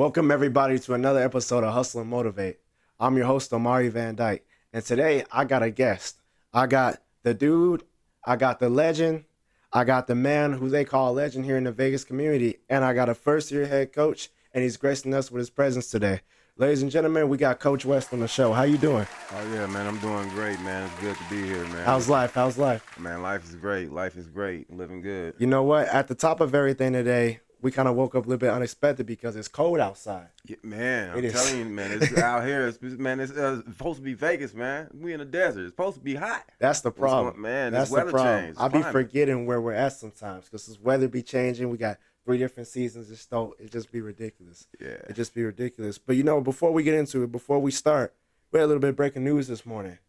Welcome everybody to another episode of Hustle and Motivate. I'm your host Omaree Vandyke, and today I got a guest. I got the dude, I got the legend, I got the man who they call a legend here in the Vegas community, and I got a first-year head coach, and he's gracing us with his presence today. Ladies and gentlemen, we got Coach West on the show. How you doing? Oh yeah, man, I'm doing great, man. It's good to be here, man. How's life? How's life? Man, life is great. Life is great. Living good. You know what? At the top of everything today, we kind of woke up a little bit unexpected because it's cold outside. Yeah, man, It I'm is. telling you, man, it's out here. It's supposed to be Vegas, man. We in the desert. It's supposed to be hot. That's the problem. Man, That's this the weather problem. change. I be Climate. forgetting where we're at sometimes because this weather be changing. We got 3 different seasons. It just be ridiculous. Yeah. It just be ridiculous. But before we get into it, before we start, we had a little bit of breaking news this morning.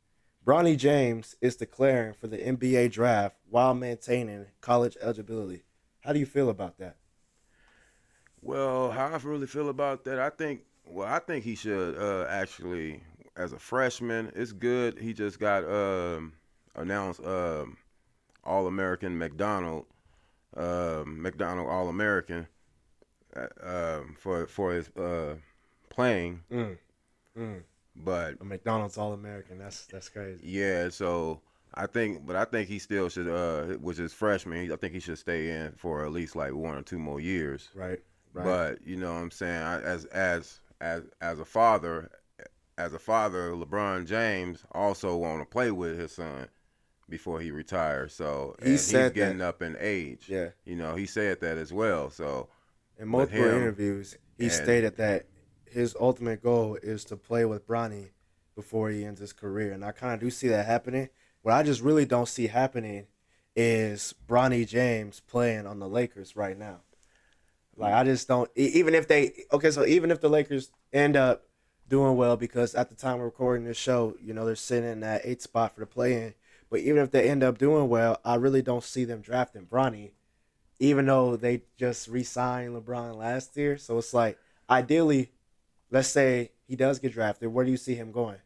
Bronny James is declaring for the NBA draft while maintaining college eligibility. How do you feel about that? Well, how I really feel about that, I think he should actually, as a freshman, it's good. He just got announced All-American McDonald All-American for his playing. Mm, mm. But A McDonald's All American. That's crazy. yeah, so I think he still should, which is freshman. I think he should stay in for at least like 1 or 2 more years. Right. Right. But you know what I'm saying, as a father, LeBron James also want to play with his son before he retires. So He and said he's getting that. up in age. Yeah. You know, he said that as well. So In with multiple him interviews, he and stated that his ultimate goal is to play with Bronny before he ends his career. And I kind of do see that happening. What I just really don't see happening is Bronny James playing on the Lakers right now. Like, I just don't, even if even if the Lakers end up doing well, because at the time we're recording this show, they're sitting in that 8th spot for the play-in. But even if they end up doing well, I really don't see them drafting Bronny, even though they just re-signed LeBron last year. So it's like, ideally, let's say he does get drafted, where do you see him going?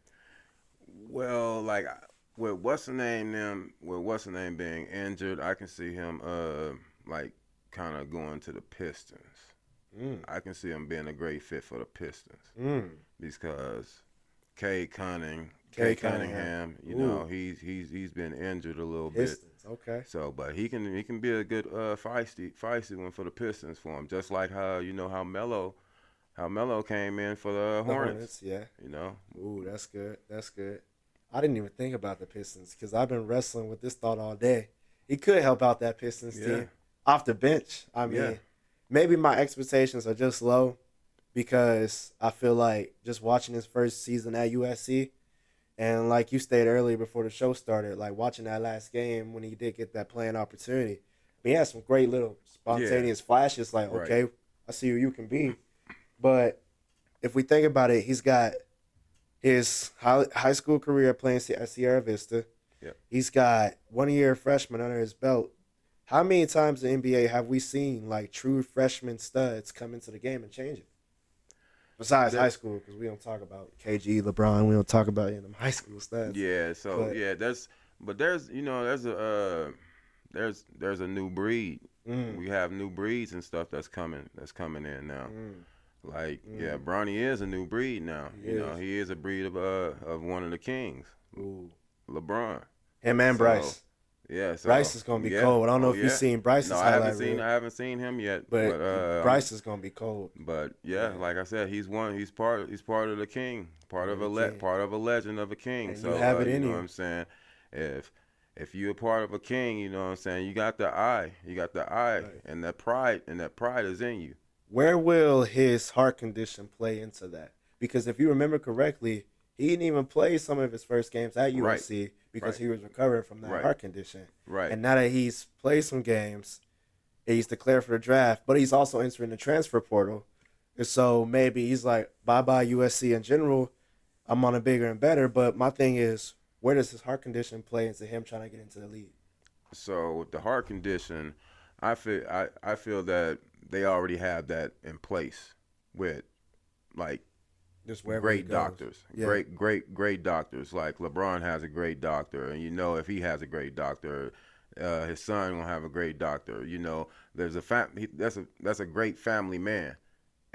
well, like with what's the name being injured, I can see him like kind of going to the Pistons. Mm. I can see him being a great fit for the Pistons Mm. because Kay Kay Cunningham, Ooh. he's been injured a little Pistons, okay. bit. So, but he can be a good feisty one for the Pistons for him, just like how Melo came in for the The Hornets. Yeah. You know, Ooh, that's good. That's good. I didn't even think about the Pistons because I've been wrestling with this thought all day. He could help out that Pistons Yeah. team off the bench. I mean, Yeah. maybe my expectations are just low because I feel like just watching his first season at USC and like you stated earlier before the show started, like watching that last game when he did get that playing opportunity. But he had some great little spontaneous flashes like, Right. okay, I see who you can be. But if we think about it, he's got his high school career playing at Sierra Vista. Yeah. He's got 1 year freshman under his belt. How many times in the NBA have we seen like true freshman studs come into the game and change it? Besides That- high school, because we don't talk about KG, LeBron. We don't talk about them high school studs. Yeah. So But- yeah, there's a new breed. Mm, We have new breeds and stuff that's coming in now. mm, Like, mm. yeah, Bronny is a new breed now. He You know, is. he is a breed of one of the kings, Ooh. LeBron. Him and So, Bryce. Yeah, so Bryce is gonna be yeah. cold. I don't know Oh, if you've yeah. seen Bryce's No, I highlight haven't seen reel, I haven't seen him yet. but But Bryce is gonna be cold. But yeah, Yeah. like I said, he's part of the king, part of King. part of a legend of a king. And so you have it in you know you. what I'm saying? If you're a part of a king, you know what I'm saying, you got the eye. Right. And that pride is in you. Where will his heart condition play into that? Because if you remember correctly, he didn't even play some of his first games at Right. USC because Right. he was recovering from that Right. heart condition. Right. And now that he's played some games, he's declared for the draft, but he's also entering the transfer portal. And so maybe he's like, bye-bye USC in general. I'm on a bigger and better. But my thing is, where does his heart condition play into him trying to get into the league? So with the heart condition, I feel that they already have that in place with like Just wherever he great goes. doctors, Yeah. great doctors. Like LeBron has a great doctor, and you know if he has a great doctor, his son gonna have a great doctor. You know, there's that's a great family man,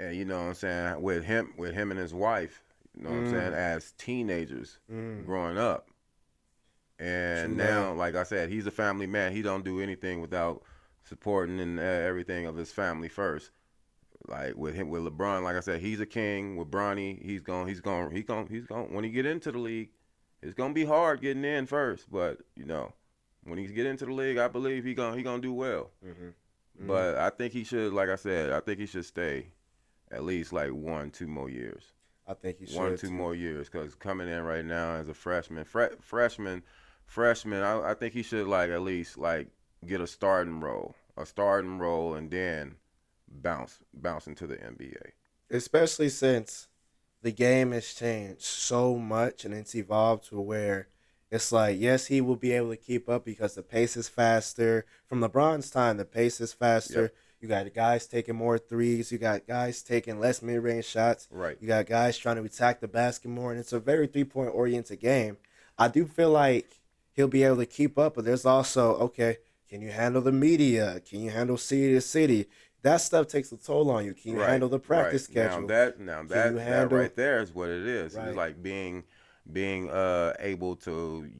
and you know what I'm saying, with him and his wife, you know what I'm saying, Mm, as teenagers mm, growing up. true And that. now, like I said, he's a family man. He don't do anything without supporting and everything of his family first. Like with him, with LeBron, like I said, he's a king. With Bronny, he's going. When he get into the league, it's gonna be hard getting in first. But when he get into the league, I believe he gonna do well. Hmm. Hmm. But I think he should, like I said, I think he should stay at least like 1, 2 more years. I think he One, should two too. more years, because coming in right now as a freshman, I think he should like at least like get a starting role, and then bounce into the NBA. Especially since the game has changed so much and it's evolved to where it's like, yes, he will be able to keep up because the pace is faster. From LeBron's time, the pace is Yep. faster. You got guys taking more threes. You got guys taking less mid range shots. Right. You got guys trying to attack the basket more. And it's a very 3 point oriented game. I do feel like he'll be able to keep up, but there's also, okay, can you handle the media? Can you handle city to city? That stuff takes a toll on you. Can you Right. handle the Right. practice Now schedule? that now Can you that that handle right there is what it is. It's right? like being able to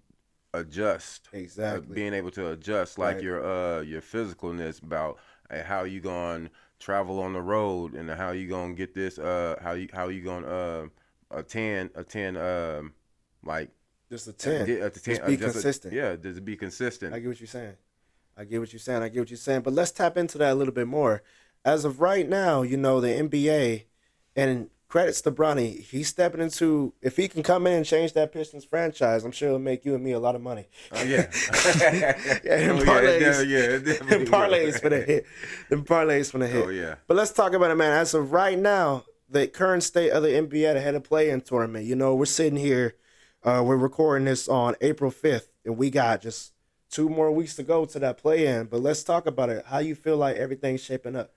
adjust, Exactly. being able to adjust, like Right. your physicalness about how you going to travel on the road, and how you going to get this, how you going to attend like Just a 10. attend, Just be just consistent. yeah, just be consistent. I get what you're saying. I get what you're saying. I get what you're saying. But let's tap into that a little bit more. As of right now, the NBA, and credits to Bronny, he's stepping into, if he can come in and change that Pistons franchise, I'm sure it'll make you and me a lot of money. Oh yeah. Yeah, and Oh parlays, yeah, it and definitely parlays for the will. hit. Them parlays for the Oh hit. yeah. But let's talk about it, man. As of right now, the current state of the NBA ahead of play-in tournament. We're sitting here, we're recording this on April 5th, and we got just 2 more weeks to go to that play-in. But let's talk about it. How you feel like everything's shaping up?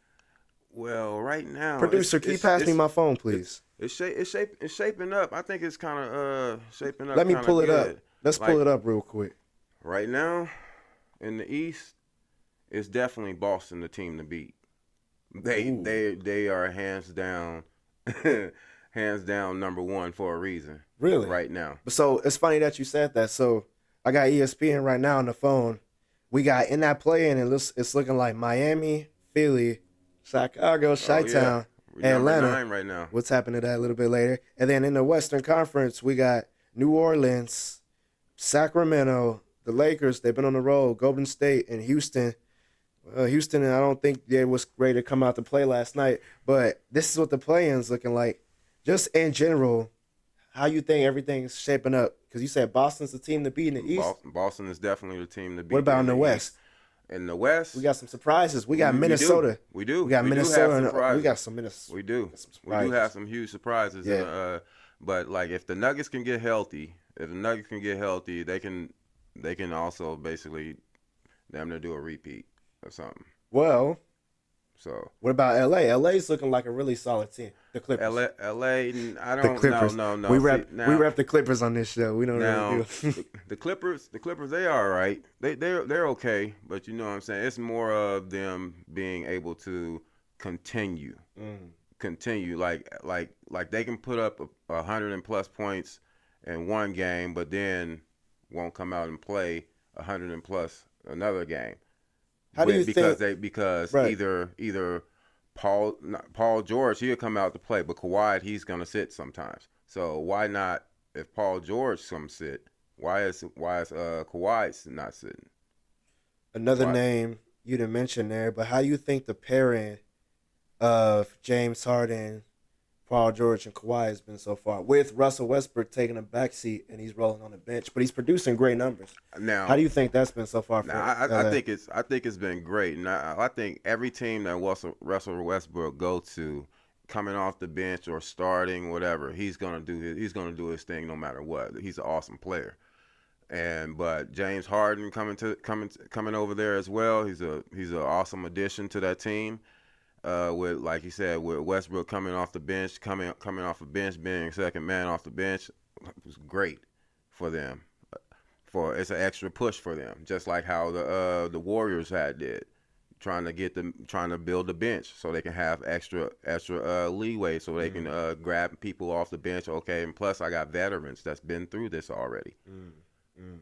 Well, right now Producer, can you pass me my phone, it's please? it's shaping up. I think it's kind of shaping up Let me kind of pull it up. good. Let's pull Like it up real quick. right now in the East, it's definitely Boston the team to beat. They Ooh, they they are hands down hands down number one for a reason really? right now. So it's funny that you said that. So I got ESPN right now on the phone. We got in that play-in, and it's looking like Miami, Philly, Chicago, Oh yeah, Chi-Town, we're number Atlanta. 9 right now. We'll tap into that a little bit later. And then in the Western Conference, we got New Orleans, Sacramento, the Lakers. They've been on the road. Golden State and Houston. Houston, I don't think they was ready to come out to play last night. But this is what the play-in's looking like. Just in general, how you think everything's shaping up? Because you said Boston's the team to beat in the East. Boston is definitely the team to What beat about in in the the East. West? In the We West, got some surprises. We got we do. Minnesota. We do. We got We do have Minnesota, and we surprises. got some Minnesota. We do. Some We do surprises. have some huge surprises. Yeah. But like if the Nuggets can get healthy, they can also basically damn near do a repeat or something. Well, So what about LA? LA's looking like a really solid team. The Clippers. LA, I The don't no Clippers. no no. We See rep we now rep the Clippers on this show. We don't really now do. the Clippers they are all right. They're okay, but you know what I'm saying. It's more of them being able to continue. Mm. Continue like they can put up 100 and plus points in one game, but then won't come out and play 100 and plus another game. How do you Because think? because Right. either Paul George, he'll come out to play, but Kawhi, he's gonna sit sometimes. So why not, if Paul George comes sit? Why is Kawhi not sitting? Another Why? name you didn't mention there, but how you think the pairing of James Harden, Paul George, and Kawhi has been so far, with Russell Westbrook taking a backseat and he's rolling on the bench, but he's producing great numbers. How Now do you think that's been so far Now, for I LA? think it's been great, and I think every team that Russell Westbrook go to, coming off the bench or starting, whatever, he's gonna do his thing no matter what. He's an awesome player, but James Harden coming over there as well. He's an awesome addition to that team. With, like you said, with Westbrook coming off the bench, coming off the bench, being second man off the bench, was great for them. It's an extra push for them, just like how the Warriors had did. trying to build the bench so they can have extra leeway so they can grab people off the bench. Okay, and plus I got veterans that's been through this already. Mm, mm,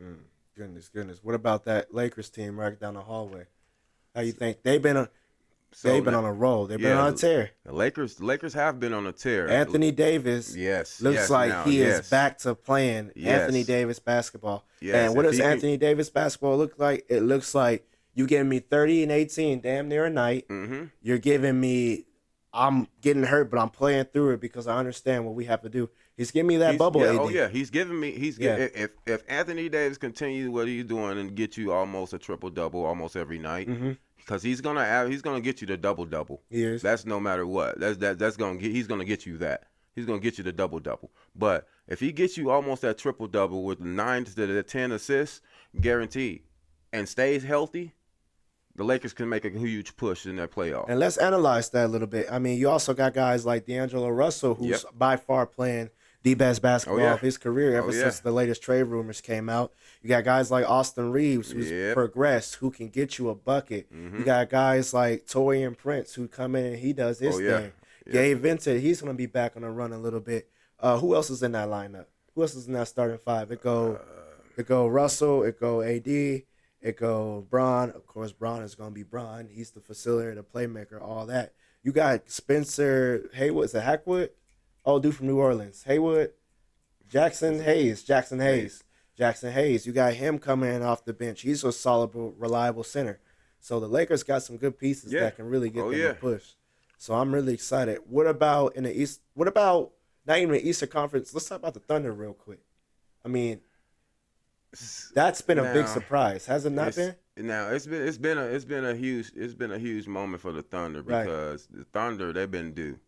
mm. Goodness. What about that Lakers team right down the hallway? How you think they've been on a roll? They've been Yeah, on a tear. the Lakers have been on a tear. Anthony Davis Yes, looks like now, he is yes, back to playing Anthony yes, Davis basketball. yes. And what If does he can, Anthony Davis basketball look like? It looks like you giving me 30 and 18, damn near a night. mm-hmm. You're giving me, I'm getting hurt, but I'm playing through it because I understand what we have to do. He's giving me that bubble AD. Oh yeah, he's giving me. Yeah. If Anthony Davis continues what he's doing and get you almost a triple double almost every night, Mm-hmm. because he's gonna get you the double double. He is. That's no matter what. That's gonna get. He's gonna get you that. He's gonna get you the double double. But if he gets you almost that triple double with 9 to the 10 assists, guaranteed, and stays healthy, the Lakers can make a huge push in that playoff. And let's analyze that a little bit. I mean, you also got guys like D'Angelo Russell, who's by far playing the best basketball of his career ever since the latest trade rumors came out. You got guys like Austin Reeves, who's progressed, who can get you a bucket. Mm-hmm. You got guys like Torian Prince, who come in and he does his thing. Gabe Vincent, he's going to be back on the run a little bit. Who else is in that lineup? Who else is in that starting five? It go Russell, it go AD, it go Bron. Of course, Bron is going to be Bron. He's the facilitator, the playmaker, all that. You got Spencer Haywood. Is it Hackwood? Oh, dude from New Orleans. Jackson Hayes. You got him coming in off the bench. He's a solid, reliable center. So the Lakers got some good pieces that can really get them a push. So I'm really excited. What about in the East? What about not even the Eastern Conference? Let's talk about the Thunder real quick. I mean, that's been a big surprise, has it not been? Now it's been a huge moment for the Thunder because the Thunder they've been due.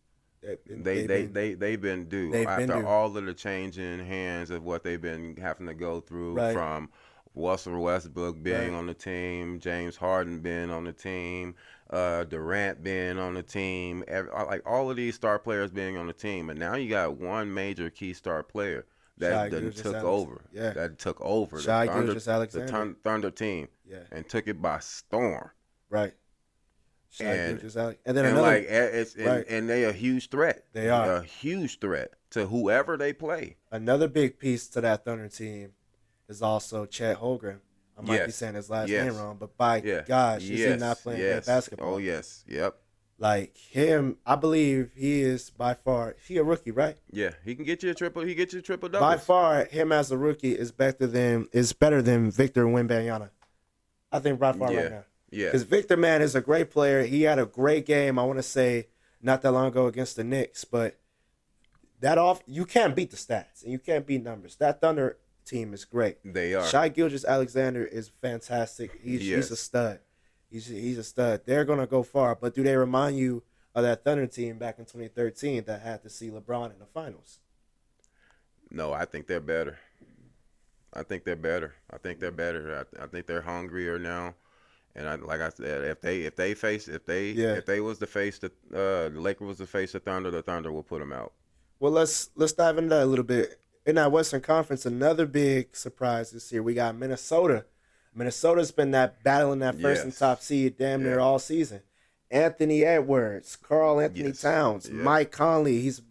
They've been due after all of the changing hands of what they've been having to go through from Russell Westbrook being on the team, James Harden being on the team, Durant being on the team, like all of these star players being on the team, and now you got one major key star player that took over the Thunder team and took it by storm. Right. And then and they a huge threat. They are a huge threat to whoever they play. Another big piece to that Thunder team is also Chet Holmgren. I might be saying his last name wrong, but by gosh, is he not playing good basketball? Oh yes, yep. Like him, I believe he is by far. He a rookie, right? Yeah, he can get you a triple. He gets you a triple double. By far, him as a rookie is better than Victor Wembanyama. I think by far right now. Yeah. Because Victor, man, is a great player. He had a great game, I want to say, not that long ago against the Knicks. But you can't beat the stats, and you can't beat numbers. That Thunder team is great. They are. Shai Gilgeous-Alexander is fantastic. He's a stud. He's a stud. They're going to go far. But do they remind you of that Thunder team back in 2013 that had to see LeBron in the finals? No, I think they're better. I think they're hungrier now. And like I said, if the Lakers was to face the Thunder will put them out. Well, let's dive into that a little bit. In that Western Conference, another big surprise this year, we got Minnesota. Minnesota's been battling that first and top seed damn near all season. Anthony Edwards, Karl Anthony Towns, Mike Conley. He's a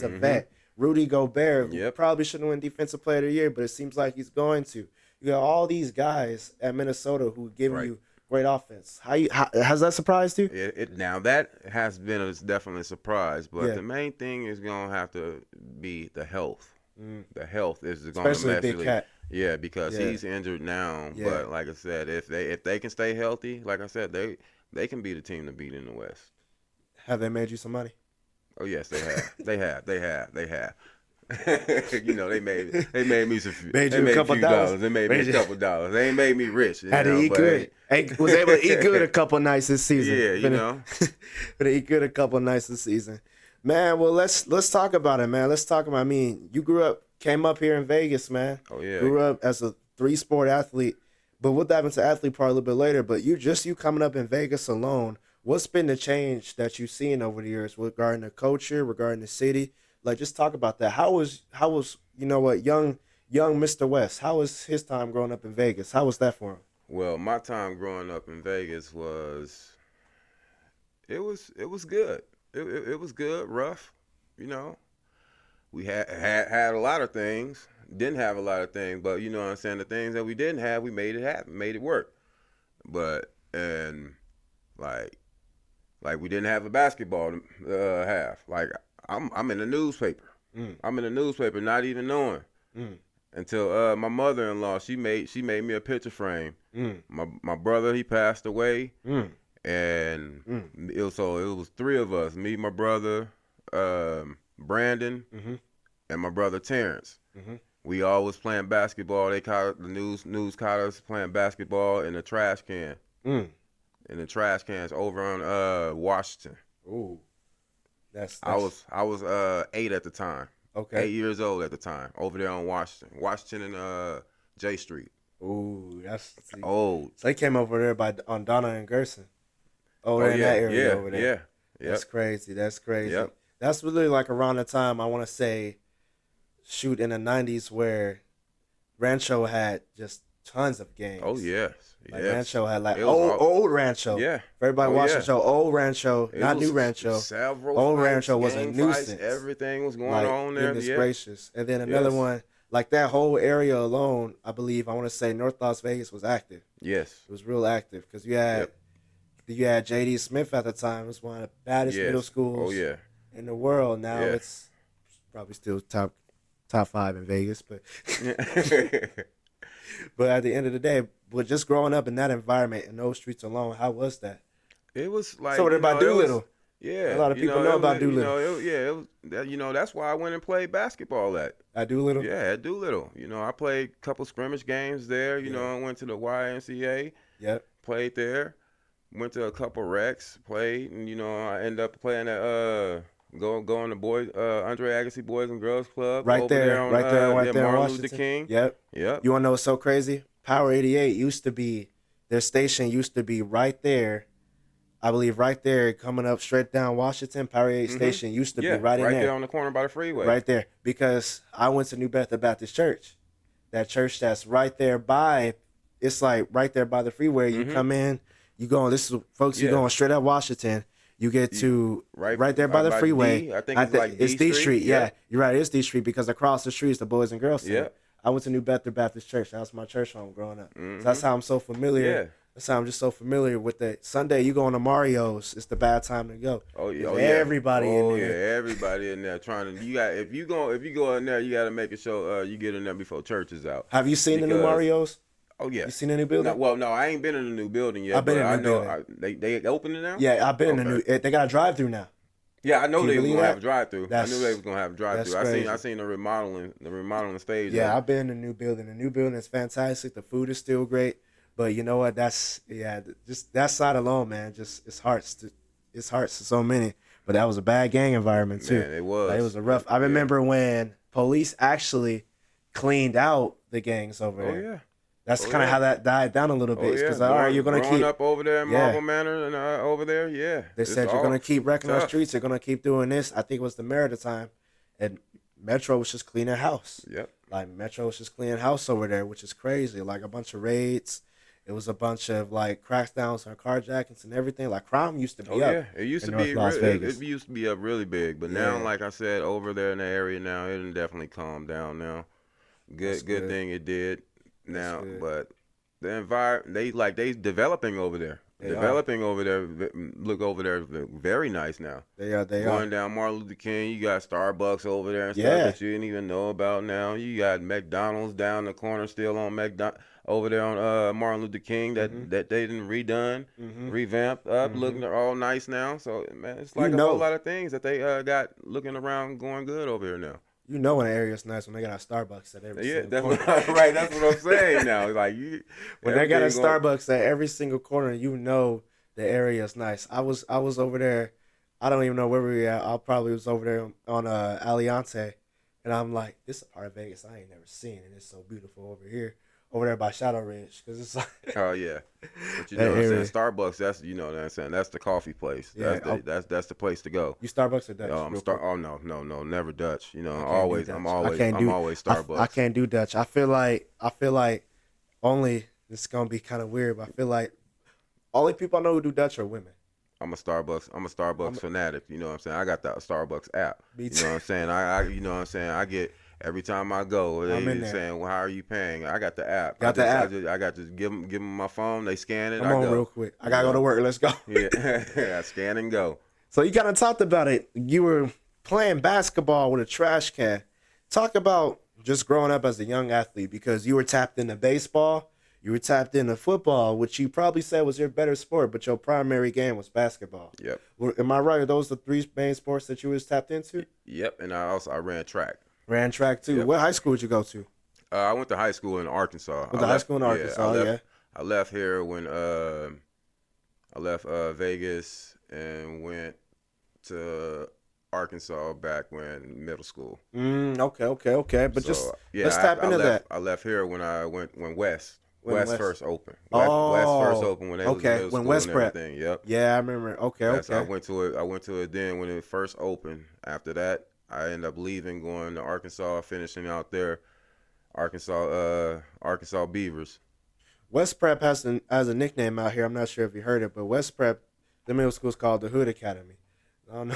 vet. Rudy Gobert, who probably shouldn't win Defensive Player of the Year, but it seems like he's going to. You got all these guys at Minnesota who give you great offense. How has that surprised you? Now that has been definitely a surprise, but the main thing is gonna have to be the health. The health is going to especially Big Cat. Yeah, because he's injured now. Yeah. But like I said, if they can stay healthy, like I said, they can be the team to beat in the West. Have they made you some money? Oh yes, they have. they have. You know, they made me some. Made you a couple dollars. They made me a couple dollars. They ain't made me rich. Had to eat good. Was able to eat good a couple nights this season. Yeah, you know. But eat good a couple nights this season. Man, well, let's talk about it, man. Let's talk about. I mean, you came up here in Vegas, man. Oh yeah. Grew up as a 3-sport athlete, but we'll dive into athlete part a little bit later. But you coming up in Vegas alone. What's been the change that you've seen over the years regarding the culture, regarding the city? Like, just talk about that. How was young Mr. West? How was his time growing up in Vegas? How was that for him? Well, my time growing up in Vegas was good. It was good, rough. You know, we had a lot of things. Didn't have a lot of things, but you know what I'm saying. The things that we didn't have, we made it happen, made it work. But and like we didn't have a basketball half. Like I'm in the newspaper. Mm, I'm in the newspaper, not even knowing mm, until my mother-in-law she made me a picture frame. mm, My brother he passed away, mm, and mm, it was three of us, me, my brother, Brandon, mhm, and my brother Terrence. mhm, We all was playing basketball. They caught the news caught us playing basketball in a trash can. mm. In the trash cans over on Washington. Ooh, that's I that's was I was 8 at the time. okay. 8 years old at the time. Over there on Washington and J Street. Ooh, that's see. Old. So they came over there by on Donna and Gerson. Over Oh there in yeah, that area yeah, over there. yeah. Yep. That's crazy. That's crazy. Yep. That's really like around the time I want to say, shoot in the '90s where Rancho had just tons of Oh games. yes. Like Yes. Rancho had like It was old Rancho. yeah. For everybody Oh watching yeah. the show, old Rancho, It not was new Rancho. several Old fights, Rancho was a gang fights, nuisance. everything was going Like on there. goodness Yeah. gracious. And then another Yes. one, like that whole area alone, I believe I want to say North Las Vegas was active. Yes. It was real active because you had J.D. Smith at the time. It was one of the baddest middle Yes. Oh schools yeah. in the world. Now Yeah. it's probably still top five in Vegas, but but at the end of the day, but just growing up in that environment in those streets alone, how was that? It was like So what about it was, Doolittle? yeah. A lot of people know it about was, Doolittle. it was that's why I went and played basketball at. At Doolittle? Yeah, at Doolittle. I played a couple scrimmage games there. I went to the YMCA, Yep. played there. Went to a couple recs, played, and I ended up playing at going to boys Andre Agassi Boys and Girls Club Right over there, there on right there, right there in Martin Luther Washington. King. Yep. Yep. You wanna know what's so crazy? Power 88 used to be their station used to be right there. I believe right there, coming up straight down Washington. Power 88 station used to be Yeah, right in there. on the corner by the freeway. Right there. Because I went to New Bethel Baptist Church. That church that's right there by, it's like right there by the freeway. You come in, you going, this is, folks, you Yeah. going straight up Washington. You get to right there by the by freeway. D. I think it's like D D Street. Street. Yeah, Yeah. you're right. It's D Street because across the street is the Boys and Girls Center. Yeah. I went to New Bethel Baptist Church. That was my church home growing up. So that's how I'm so familiar. Yeah. That's how I'm just so familiar with the Sunday. You go on to Mario's. It's the bad time to go. Oh yeah, There's oh, yeah. everybody in Oh there. yeah, everybody in there trying to. You got if you go in there, you got to make it sure you get in there before church is out. Have you seen the new Because- Mario's? Oh yeah. You seen the new building? No, I ain't been in the new building yet. I've been but in I the know building. they opened it now. Yeah, I've been in the new. They got a drive-through now. Yeah, I know Can you they was believe gonna that? have a drive through. I That's- knew they was gonna have a drive that's through. crazy. I seen the remodeling stage. Yeah, there. I've been in the new building. The new building is fantastic. The food is still great, but you know what? Just that side alone, man. Just it's hearts to so many. But that was a bad gang environment too. Man, it was. Like, it was a rough. I remember when police actually cleaned out the gangs over Oh there. yeah. That's Oh, kind of yeah. how that died down a little Oh bit. yeah. Because all right, you're gonna Growing keep. up over there in Yeah. Marble Manor and over there. Yeah. They It's said you're all gonna keep wrecking our tough. streets. You're gonna keep doing this. I think it was the mayor at the time, and Metro was just cleaning house. Yep. Like Metro was just cleaning house over there, which is crazy. Like a bunch of raids. It was a bunch of like crackdowns on carjackings and everything. Like crime used to be Oh up. yeah, it used in to North be Las Vegas. it used to be up really big, but Yeah. now, like I said, over there in the area now, it done definitely calmed down now. That's Good good. thing it did now, good. but the environment they developing over there. They Developing over there, look over there, very nice now. They are. Going down Martin Luther King, you got Starbucks over there and Yeah. stuff that you didn't even know about now. You got McDonald's down the corner still on over there on Martin Luther King that Mm-hmm. that they didn't redone, revamped up, looking all nice now. So man, it's like You a know. whole lot of things that they got looking around going good over here now. You know when the area's nice when they got a Starbucks at every Yeah, single that's corner. what, right. That's what I'm saying now. Like When they got a everything going- Starbucks at every single corner, you know the area's nice. I was over there. I don't even know where we were at. I probably was over there on Aliante, and I'm like, this is a part of Vegas I ain't never seen, and it's so beautiful over there by Shadow Ridge, because it's like Oh yeah, but you That know what I'm area. saying. Starbucks, that's what I'm saying. That's the coffee place. Yeah, That's the place to go. you Starbucks or Dutch. I'm real quick? Oh no, never Dutch. I can't do I'm Dutch. always I can't do- Starbucks. I can't do Dutch. I feel like only It's gonna be kind of weird, but I feel like only people I know who do Dutch are women. I'm a Starbucks I'm fanatic. You know what I'm saying? I got the Starbucks app. me You know too. what I'm saying? I you know what I'm saying? I get every time I go, I'm in they there. saying, "Well, how are you paying?" I got the app. Got the app. I got to give them my phone. They scan it. Come I on, real go. quick. I You gotta go to know? work. Let's go. Yeah, I scan and go. So you kind of talked about it. You were playing basketball with a trash can. Talk about just growing up as a young athlete because you were tapped into baseball, you were tapped into football, which you probably said was your better sport, but your primary game was basketball. Yep. Am I right? Are those the three main sports that you was tapped into? Yep. And I ran track. Ran track too. Yep. What high school did you go to? I went to high school in Arkansas. Went to high school in I Arkansas. left. Yeah. I left here when I left Vegas and went to Arkansas back when middle school. Okay. But just So yeah, let's tap I into left. that. I left here when I went when When West West. first opened. West first Oh, opened when they was in okay. middle When school West and Prep. everything. Yep. Yeah, I remember. Okay, That's I okay. went to it. I went to it then when it first opened. After that, I ended up leaving, going to Arkansas, finishing out there. Arkansas Beavers. West Prep has a nickname out here. I'm not sure if you heard it, but West Prep, the middle school is called the Hood Academy. I don't know.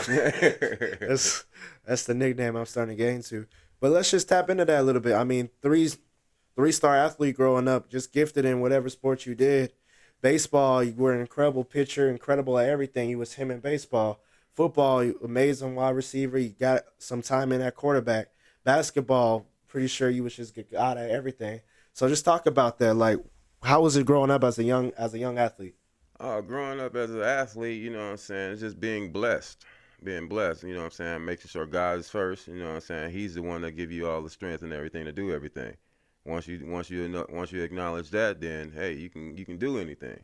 That's the nickname I'm starting to get into. But let's just tap into that a little bit. I mean, three-star athlete growing up, just gifted in whatever sport you did. Baseball, you were an incredible pitcher, incredible at everything. You was him in baseball. Football, you amazing wide receiver. You got some time in at quarterback. Basketball, pretty sure you was just good out at everything. So just talk about that. Like, how was it growing up as a young athlete? Growing up as an athlete, you know what I'm saying, it's just being blessed. Being blessed, you know what I'm saying, making sure God is first, you know what I'm saying. He's the one that give you all the strength and everything to do everything. Once you acknowledge that, then hey, you can do anything.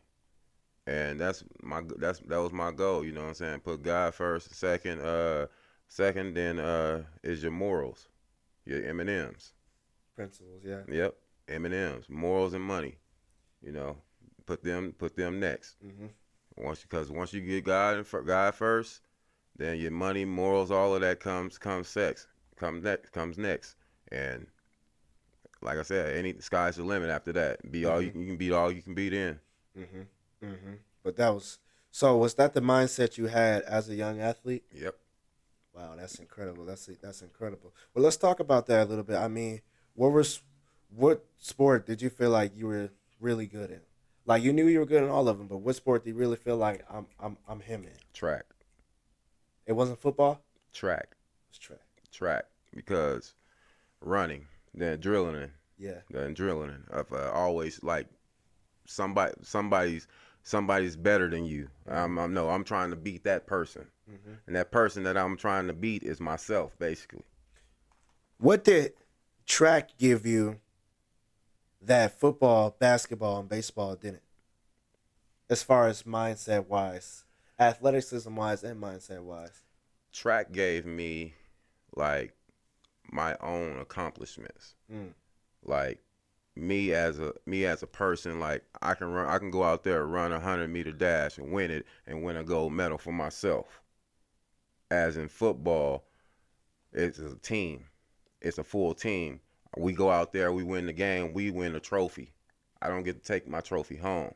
And that was my goal, you know what I'm saying. Put God first, second then is your morals, your M&Ms. Principles, yeah. Yep, M&Ms, morals and money, you know. Put them next. Hmm. Once you get God first, then your money, morals, all of that comes next. And like I said, any sky's the limit after that. Be all Hmm. you can beat all you can beat in. Hmm. Hmm. But that was so. Was that the mindset you had as a young athlete? Yep. Wow, that's incredible. That's incredible. Well, let's talk about that a little bit. I mean, what sport did you feel like you were really good in? Like you knew you were good in all of them, but what sport do you really feel like I'm him in? Track, It wasn't football. track, It was track. track. Because running, then drilling, Yeah. then drilling. I've always like somebody's better than you. Hmm. I'm trying to beat that person, Hmm. and that person that I'm trying to beat is myself, basically. What did track give you that football, basketball, and baseball didn't? As far as mindset wise, athleticism wise, and mindset wise. Track gave me like my own accomplishments. Mm. Like me as a person, like I can go out there and run 100-meter dash and win it and win a gold medal for myself. As in football, it's a team. It's a full team. We go out there, we win the game, we win the trophy. I don't get to take my trophy home.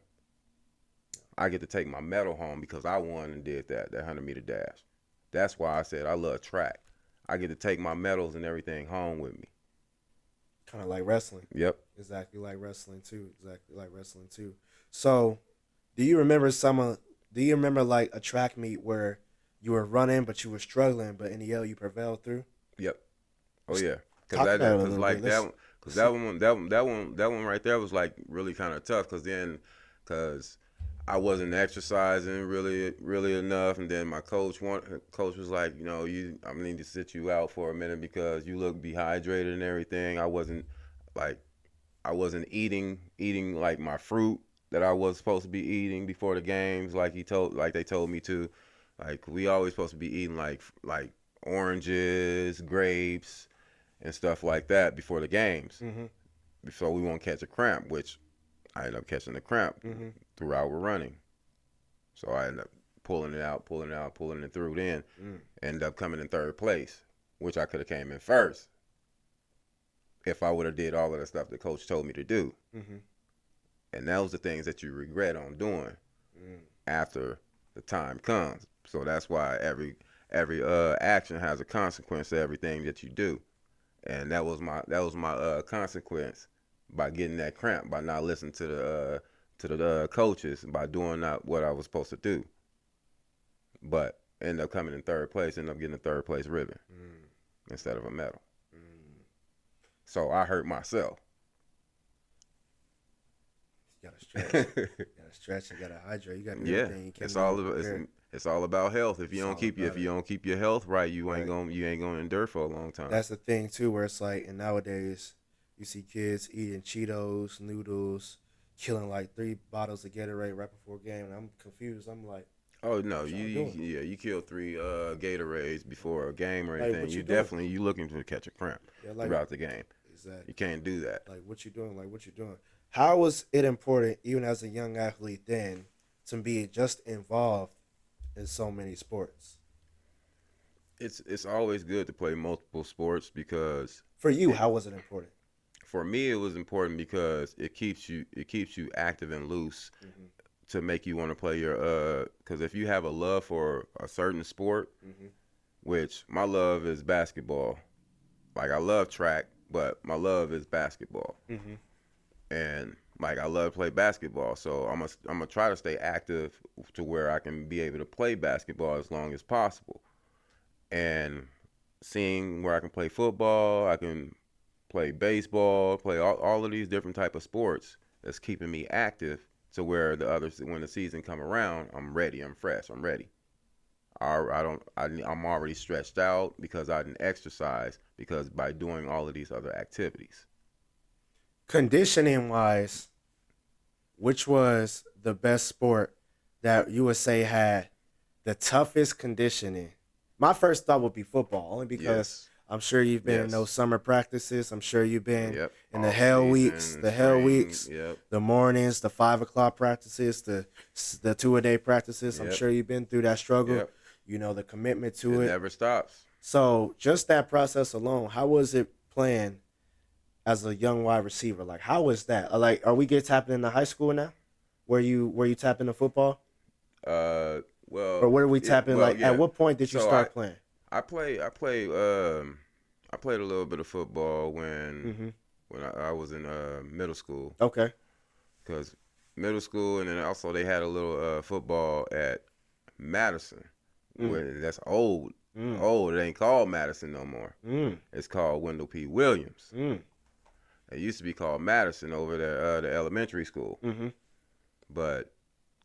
I get to take my medal home because I won and did that 100-meter dash. That's why I said I love track. I get to take my medals and everything home with me. Kind of like wrestling. Yep. Exactly like wrestling too. Exactly like wrestling too. So, do you remember do you remember like a track meet where you were running but you were struggling, but in the end you prevailed through? Yep. Oh Let's yeah. talk about it a Cause little bit. like that Let's one, cause see. that one right there was like really kind of tough. Cause I wasn't exercising really enough, and then my coach was like, you know, I need to sit you out for a minute because you look dehydrated and everything. Like I wasn't eating like my fruit that I was supposed to be eating before the games, like they told me to. Like we always supposed to be eating like oranges, grapes, and stuff like that before the games, Mm-hmm. so we won't catch a cramp. Which I ended up catching the cramp Mm-hmm. throughout running. So I ended up pulling it through. Then Mm. ended up coming in third place, which I could have came in first if I would have did all of the stuff the coach told me to do. Mm-hmm. and those are things that you regret on doing Mm. after the time comes. So that's why every action has a consequence to everything that you do, and that was my consequence by getting that cramp by not listening to the coaches by doing not what I was supposed to do, but end up coming in third place, end up getting a third place ribbon Mm. instead of a medal. Mm. So I hurt myself. You gotta stretch. You gotta stretch. You gotta hydrate. You gotta do Yeah, everything you can it's to all be about it's, prepared. it's all about health. It's all If about you it. don't keep your health right, Right. you ain't gonna endure for a long time. That's the thing too, where it's like, and nowadays you see kids eating Cheetos, noodles, killing like 3 bottles of Gatorade right before game, and I'm confused. I'm like, Oh no, what y'all doing? you kill 3 Gatorades before a game or Like, anything. what you You doing? definitely you looking to catch a cramp Yeah, like throughout the game. exactly. You can't do that. Like, what you doing? Like, what you doing? How was it important, even as a young athlete, then, to be just involved in so many sports? It's always good to play multiple sports because For you, it, how was it important? for me it was important because it keeps you active and loose Mm-hmm. to make you want to play your because if you have a love for a certain sport, Mm-hmm. which my love is basketball. Like I love track, but my love is basketball. Mm-hmm. And like I love to play basketball, so I'm gonna try to stay active to where I can be able to play basketball as long as possible. And seeing where I can play football, I can play baseball, play all of these different type of sports that's keeping me active to where the others when the season come around, I'm ready, I'm fresh, I'm ready. I don't I'm already stretched out because I didn't exercise because by doing all of these other activities. Conditioning wise, which was the best sport that you would say had the toughest conditioning? My first thought would be football, only because Yes. I'm sure you've been in those Yes. summer practices. I'm sure you've been Yep. in the Off hell season weeks, and the hell spring. weeks, Yep. the mornings, the 5 o'clock practices, the 2 a day practices. I'm Yep. sure you've been through that struggle. Yep. You know the commitment to It it. never stops. So just that process alone, how was it playing as a young wide receiver? Like, how was that? Like, are we get tapping into high school now? Where you tap into football, Uh, or well, where are we tapping? well, Like, at yeah. what point did you So start playing? I play I played a little bit of football Mm-hmm. when I was in middle school Okay. because middle school and then also they had a little football at Madison. Mm. Where that's old. Mm. Old. It ain't called Madison no more. Mm. It's called Wendell P. Williams. Mm. It used to be called Madison over there, the elementary school. Mm-hmm. But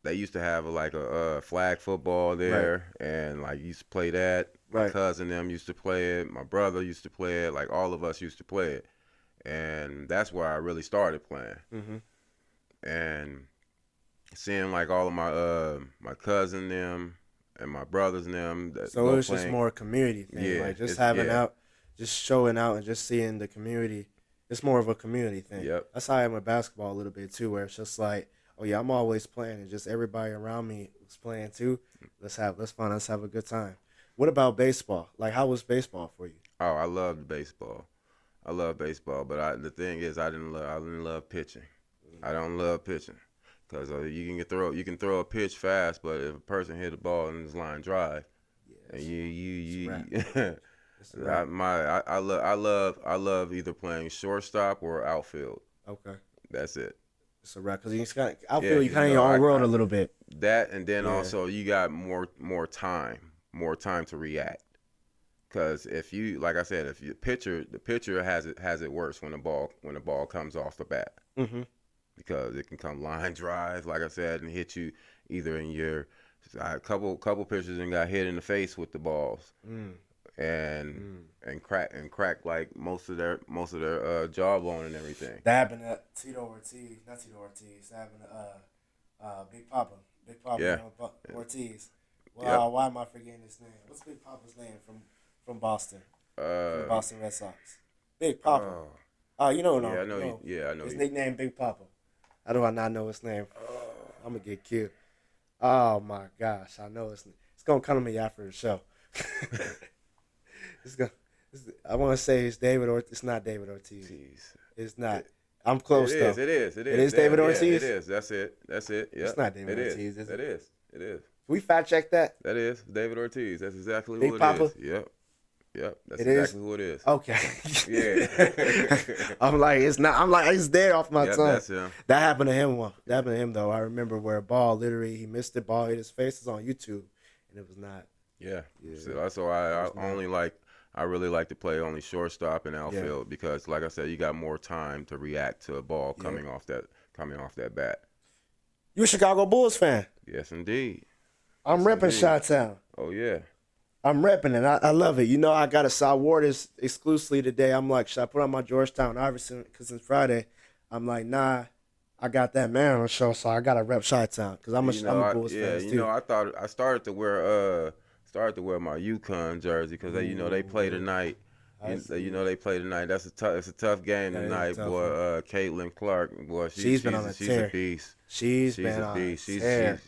they used to have a flag football Right. there, and like used to play that. My Right. cousin them used to play it. My brother used to play it. Like all of us used to play it, and that's where I really started playing. Mm-hmm. And seeing like all of my cousin them and my brothers and them that So it go was just playing. more a community thing, Yeah, like just it's having yeah, out, just showing out, and just seeing the community. It's more of a community thing. yep. That's how I am with basketball a little bit too, where it's just like, oh yeah, I'm always playing, and just everybody around me is playing too. Let's fun, let's have a good time. What about baseball? Like, how was baseball for you? Oh, I loved baseball. I love baseball, but the thing is, I didn't love pitching. I don't love pitching because you can throw a pitch fast, but if a person hit a ball in this line drive, and Yes, it's a wrap. It's a wrap. I love either playing shortstop or outfield. Okay, That's it. it's a wrap because you kind of, I Yeah, feel you because kind of in your own world a little bit. that and then Yeah. also you got more time to react. Because if you, like I said, if you the pitcher has it worse when the ball comes off the bat Mm-hmm. because it can come line drive, like I said, and hit you either in your a couple pitchers and got hit in the face with the balls Mm. and Mm. crack like most of their jawbone and everything. That happened to Tito Ortiz, not Tito Ortiz. That happened to Big Papa, Yeah. Ortiz. Well, Yep. why am I forgetting his name? What's Big Papa's name from Boston? From the Uh. Boston Red Sox. Big Papa. Oh. Oh, you know, no, Yeah, I know. no. Yeah, I know. His nickname Big Papa. How do I not know his name? I'm gonna get killed. Oh my gosh, I know it's gonna come to me after the show. it's gonna. I want to say it's David Ortiz. It's not David Ortiz. Jeez. It's not. I'm It close is. though. It is. It It is. is David Damn. Yeah. It Ortiz. is. That's it. That's it. It's Yep. not David It is. Ortiz, is it? That is. It is. Can we fact check that? That is David Ortiz. That's exactly who Big it Papa. is. Yep. Yep. That's It is. exactly who it is. Okay. Yeah. I'm like, it's not. I'm like, it's dead off my Yep. tongue. That's him. That happened to him. That happened to him though. I remember where a ball literally he missed the ball, hit his face. It's on YouTube, and it was not. Yeah. Yeah. So that's why I only like. I really like to play only shortstop and outfield because, like I said, you got more time to react to a ball coming off that bat. You a Chicago Bulls fan? Yes, indeed. I'm Yes, repping indeed. Chi-Town. Oh yeah. I'm repping it. I love it. You know, I got a I wore this exclusively today. I'm like, should I put on my Georgetown Iverson? Because it's Friday. I'm like, nah. I got that man on the show, so I got to rep Chi-Town because I'm a Bulls fan too. You know, I started to wear my UConn jersey because they play tonight. They play tonight. It's a tough game That is a tonight, tough boy. one. Caitlin Clark, boy, She's been on a tear. a beast. She's been a on beast. a tear.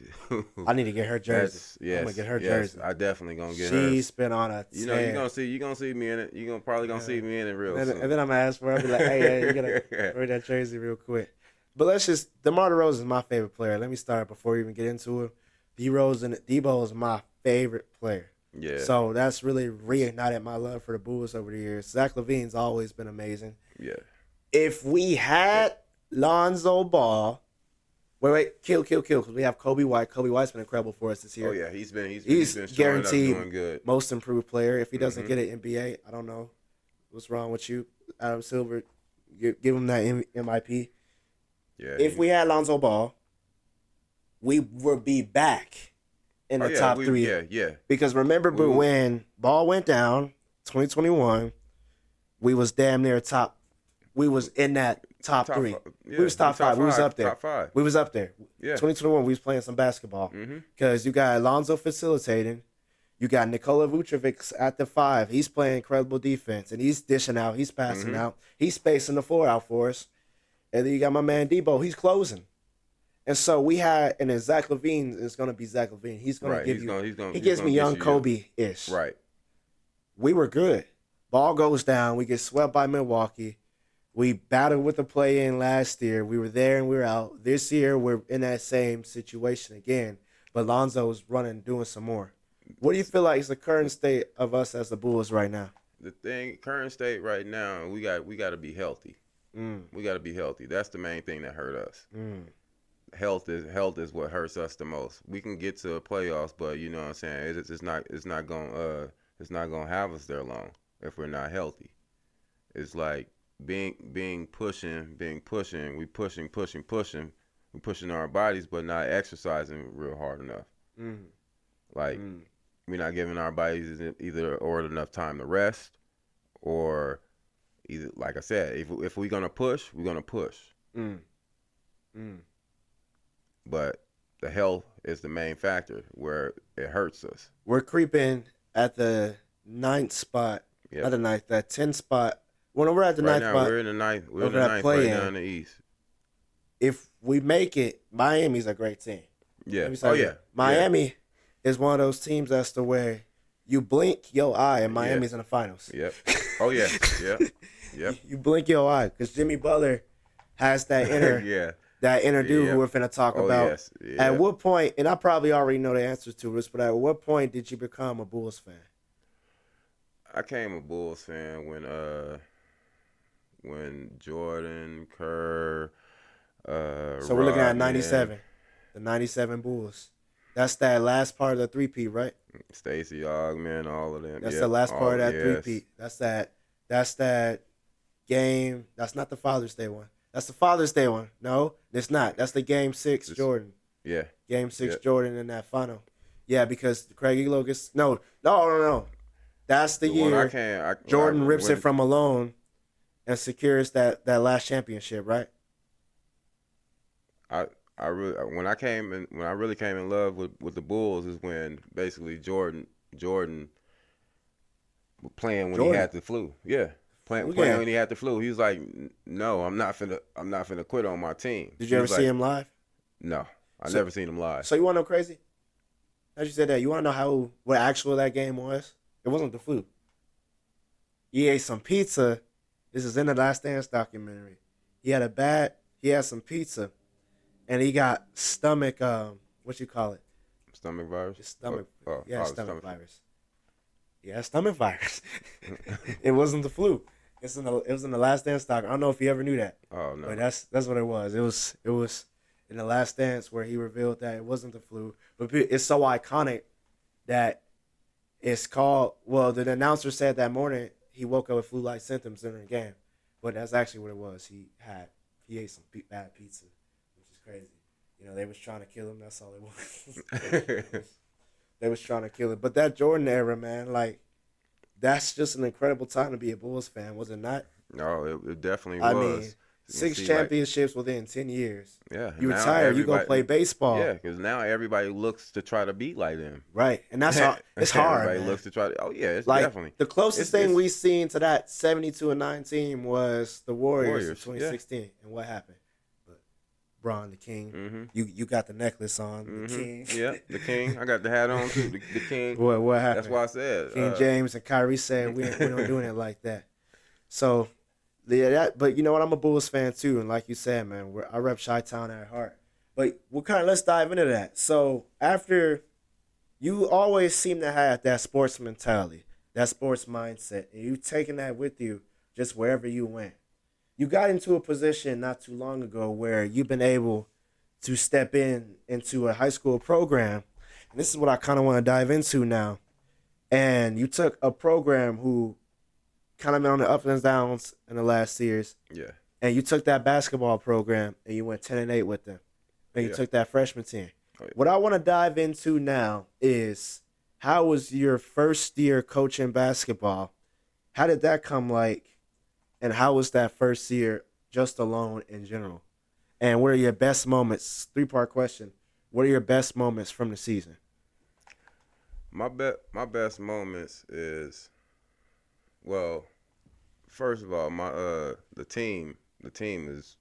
I need to get her jersey. Yes, I'm gonna get her yes, jersey. I definitely gonna get her. She's been on a tear. You know, you're gonna see me in it. You're probably gonna see me in it real soon. And then I'm gonna ask for her. I'll be like, hey, you gotta wear that jersey real quick. But DeMar DeRozan is my favorite player. Let me start before we even get into it. Debo is my favorite player. Yeah. So that's really reignited my love for the Bulls over the years. Zach LaVine's always been amazing. Yeah. If we had Lonzo Ball, wait, kill, because we have Kobe White. Kobe White's been incredible for us this year. Oh yeah, he's been showing guaranteed up doing good. most improved player. If he doesn't get an NBA, I don't know what's wrong with you, Adam Silver. Give him that MIP. Yeah. If we had Lonzo Ball, we would be back in the top three. Yeah. Because remember when Ball went down, 2021, we was damn near top. We was in that top three. Yeah, we was top five. We was up there. Top five. We was up there. Yeah. 2021, we was playing some basketball. Because you got Alonzo facilitating. You got Nikola Vucevic at the 5. He's playing incredible defense. And he's dishing out. He's passing out. He's spacing the floor out for us. And then you got my man Debo. He's closing. And so we had, and then Zach LaVine is going to be Zach LaVine. He's going to give he gives me young Kobe-ish. Right. We were good. Ball goes down. We get swept by Milwaukee. We battled with the play-in last year. We were there and we were out. This year, we're in that same situation again. But Lonzo's running, doing some more. What do you feel like is the current state of us as the Bulls right now? Current state right now, we got to be healthy. We got to be healthy. That's the main thing that hurt us. Health is what hurts us the most. We can get to the playoffs, but you know what I'm saying. It's not gonna have us there long if we're not healthy. It's like being pushing. We pushing our bodies, but not exercising real hard enough. We're not giving our bodies either enough time to rest, or either, like I said, if we're gonna push, we're gonna push. But the health is the main factor where it hurts us. We're creeping at the 9th spot. Yep. Not the 9th, that 10th spot. When we're at the right 9th now, spot. we're in the 9th. We're in the 9th right now in the East. If we make it, Miami's a great team. Yeah. Oh yeah. Miami is one of those teams that's the way you blink your eye and Miami's in the finals. Yep. Oh yeah. Yep. You blink your eye because Jimmy Butler has that inner that inner dude who we're finna talk about. Yes. Yeah. At what point, and I probably already know the answer to this, but at what point did you become a Bulls fan? I became a Bulls fan when Jordan, Kerr. So we're looking at 97, the 97 Bulls. That's that last part of the three-peat, right? Stacey Augman, all of them. That's the last part of that three-peat. That's that game. That's not the Father's Day one. That's the Father's Day one. No, it's not. That's the Game 6 Jordan. Yeah. Game 6 Jordan in that final. Yeah, because Craig Elo gets no. That's the year Jordan rips it from Malone and secures that last championship, right? I really came in love with the Bulls is when basically Jordan playing when he had the flu. Yeah. Playing when he had the flu. He was like, "No, I'm not finna quit on my team." Did you ever see him live? No. I never seen him live. So you want to know crazy? As you said that, you want to know what actual that game was? It wasn't the flu. He ate some pizza. This is in the Last Dance documentary. He had some pizza, and he got stomach what you call it? Stomach virus. His stomach. Yeah, Oh, stomach stomach. virus. Yeah, stomach virus. It wasn't the flu. It was in the Last Dance doc. I don't know if you ever knew that, Oh no. but that's what it was. It was in the Last Dance where he revealed that it wasn't the flu, but it's so iconic that it's called. Well, the announcer said that morning he woke up with flu-like symptoms during the game, but that's actually what it was. He ate some bad pizza, which is crazy. They was trying to kill him. That's all it was. They was trying to kill him. But that Jordan era, man, like that's just an incredible time to be a Bulls fan, was it not? No, it definitely I mean, was. And six see, like, championships within 10 years. yeah, You now retire, you go play everybody, yeah, baseball, because now everybody looks to try to be like them. right? And that's hard. It's hard, Everybody man. looks to try to. Oh yeah, it's Like definitely. the closest thing It's we seen to that 72-9 team was the Warriors in Warriors. Yeah. 2016, and what happened? But Braun, the king, Mhm. you got the necklace on, the Mhm. king. Yeah, the king. I got the hat on too. The king. What That's happened? why I said. King James and Kyrie said we don't doing it like that. So yeah, but you know what? I'm a Bulls fan too, and like you said, man, I rep Chi-Town at heart. But let's dive into that. So after you always seem to have that sports mentality, that sports mindset, and you taking that with you just wherever you went. You got into a position not too long ago where you've been able to step into a high school program, and this is what I kind of want to dive into now. And you took a program who kind of been on the ups and downs in the last years, Yeah. and you took that basketball program and you went 10-8 with them, and you Yeah. took that freshman team. Oh, yeah. What I want to dive into now is how was your first year coaching basketball? How did that come like, and how was that first year just alone in general? And what are your best moments? Three-part question. What are your best moments from the season? My best moments is, well, first of all, my the team is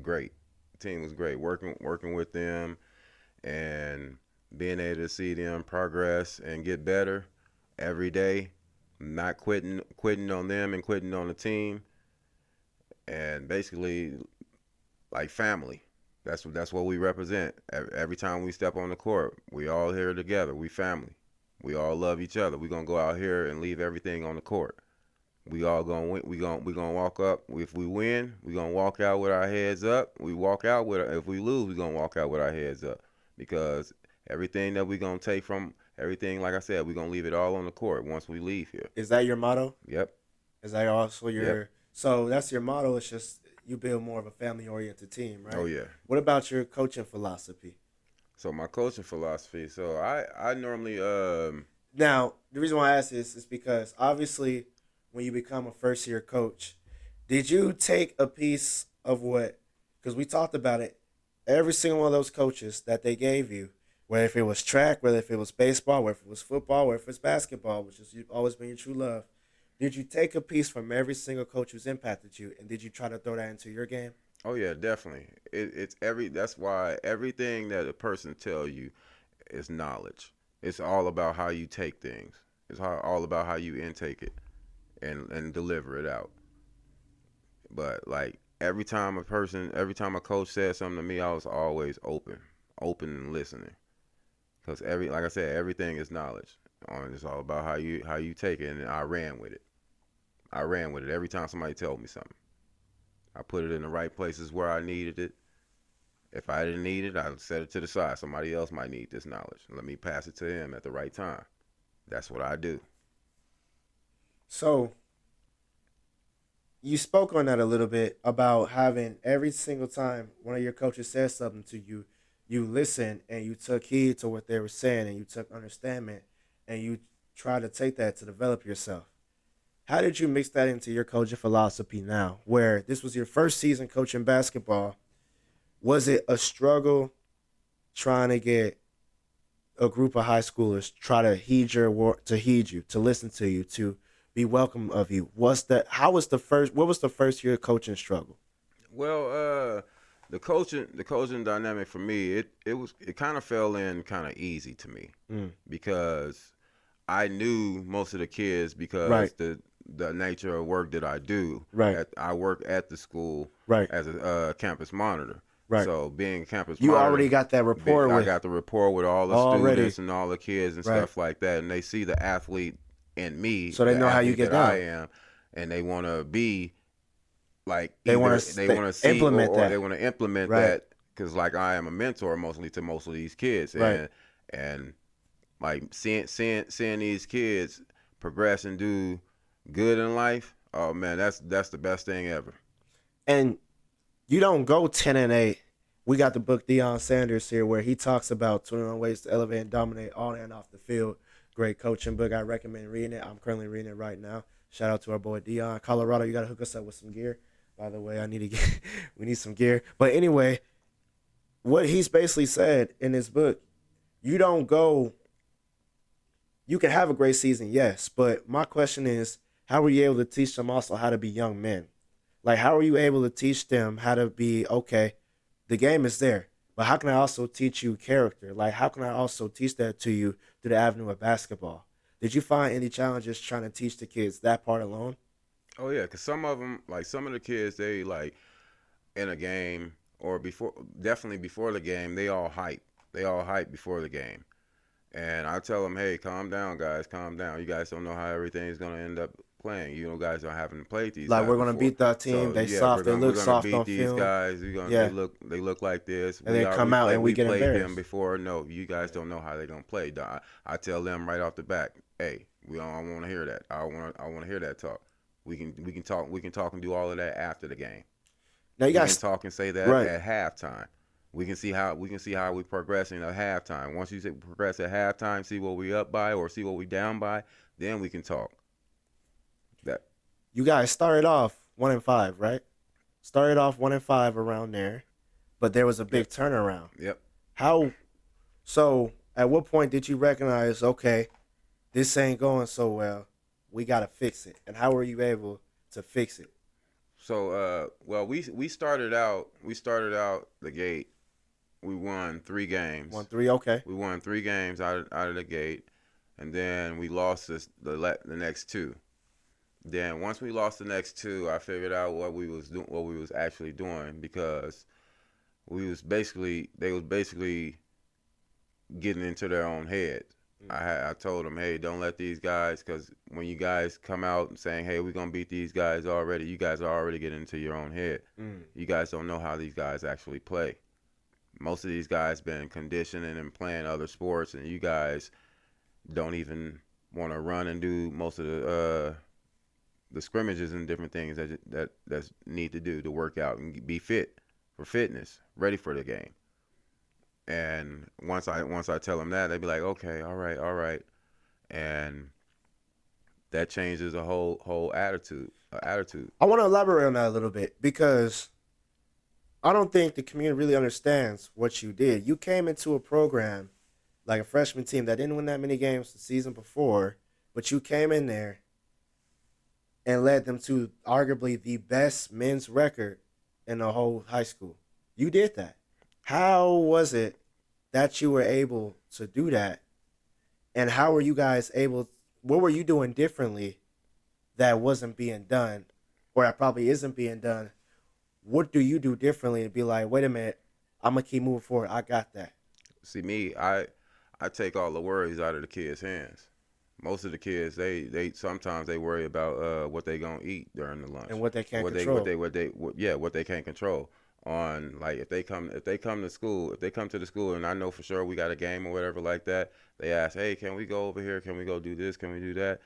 great. The team was great. Working with them and being able to see them progress and get better every day, not quitting on them and quitting on the team, and basically like family. That's what we represent. Every time we step on the court, we all here together. We family. We all love each other. We gonna go out here and leave everything on the court. We all gonna win. We gonna walk up. If we win, we gonna walk out with our heads up. We walk out with. If we lose, we gonna walk out with our heads up, because everything that we gonna take from everything, like I said, we gonna leave it all on the court once we leave here. Is that your motto? Yep. Is that also your? Yep. So that's your motto. It's just you build more of a family-oriented team, right? Oh yeah. What about your coaching philosophy? So my coaching philosophy. So I normally Now, the reason why I ask this is because obviously, when you become a first-year coach, did you take a piece of what? Because we talked about it. Every single one of those coaches that they gave you, whether if it was track, whether if it was baseball, whether if it was football, whether if it's basketball, which has always been your true love. Did you take a piece from every single coach who's impacted you, and did you try to throw that into your game? oh yeah, definitely. It's every. That's why everything that a person tell you is knowledge. It's all about how you take things. All about how you intake it and deliver it out. But like every time a coach said something to me, I was always open and listening. Cause like I said, everything is knowledge. It's all about how you take it, and I ran with it. I ran with it every time somebody told me something. I put it in the right places where I needed it. If I didn't need it, I set it to the side. Somebody else might need this knowledge. Let me pass it to him at the right time. That's what I do. So you spoke on that a little bit about having every single time one of your coaches says something to you, you listen and you took heed to what they were saying and you took understanding and you try to take that to develop yourself. How did you mix that into your coaching philosophy now, where this was your first season coaching basketball? Was it a struggle trying to get a group of high schoolers try to to heed you, to listen to you, to be welcome of you? How was the first what was the first year coaching struggle? Well, the coaching dynamic for me, it kind of fell in kind of easy to me Mm, because I knew most of the kids because right. the nature of work that I do. Right. I work at the school Right. as a campus monitor. Right. So being a campus You monitor, already got that rapport I with got the rapport with all the already. students and all the kids and Right. stuff like that, and they see the athlete in me, So they the know how you athlete get that I down. am, and they want to be like They either want they to want to see implement or they that. want to implement Right. that because like I am a mentor mostly to most of these kids, Right. and like seeing these kids progress and do good in life. Oh man, that's the best thing ever. And you don't go 10-8. We got the book Deion Sanders here where he talks about 21 ways to elevate and dominate on and off the field. Great coaching book. I recommend reading it. I'm currently reading it right now. Shout out to our boy Deion. Colorado, you got to hook us up with some gear. By the way, I need to get we need some gear. But anyway, what he's basically said in his book, you don't go you can have a great season, yes, but my question is how are you able to teach them also how to be young men? Like, how are you able to teach them how to be okay? The game is there, but how can I also teach you character? Like, how can I also teach that to you through the avenue of basketball? Did you find any challenges trying to teach the kids that part alone? Oh yeah, because some of them, like some of the kids, they like in a game or before, definitely before the game, they all hype. They all hype before the game. And I tell them, hey, calm down, guys, calm down. You guys don't know how everything is going to end up playing. You know, guys don't haven't played these Like, guys we're gonna before. beat that team. So They yeah, soft. They we're look gonna soft beat on these film. guys. We gonna Yeah, they look like this. and then come out and we We get played them embarrassed. before. No, you guys Yeah, don't know how they gonna play. I tell them right off the bat, hey, we don't want to hear that. I want to hear that talk. We can talk and do all of that after the game. now you We can guys, talk and say that right? at halftime. We can see how we progressing at halftime. Once you progress at halftime, see what we up by or see what we down by, then we can talk. That You guys started off 1-5, right? Started off 1-5 around there, but there was a yep big turnaround. yep. How so? At what point did you recognize, okay, this ain't going so well? We gotta fix it. And how were you able to fix it? So well we started out the gate. We won 3 games. 1-3, okay. We won 3 games out of the gate, and then we lost the next two. Then once we lost the next two, I figured out what we was actually doing because they was basically getting into their own head. I told them, hey, don't let these guys, because when you guys come out and saying, hey, we're gonna beat these guys already, you guys are already getting into your own head. Mm. You guys don't know how these guys actually play. Most of these guys been conditioning and playing other sports, and you guys don't even want to run and do most of the scrimmages and different things that's need to do to work out and be fit for fitness, ready for the game. And once I tell them that, they be like, okay, all right, and that changes a whole attitude. I want to elaborate on that a little bit because I don't think the community really understands what you did. You came into a program like a freshman team that didn't win that many games the season before, but you came in there and led them to arguably the best men's record in the whole high school. You did that. How was it that you were able to do that? And how were you guys able, what were you doing differently that wasn't being done or that probably isn't being done? What do you do differently to be like, wait a minute, I'm going to keep moving forward. I got that. See me, I take all the worries out of the kids' hands. Most of the kids, they sometimes they worry about what they gonna eat during the lunch, And what they can't what control. what they can't control. On like if they come to school, if they come to the school, and I know for sure we got a game or whatever like that, they ask, hey, can we go over here? Can we go do this? Can we do that?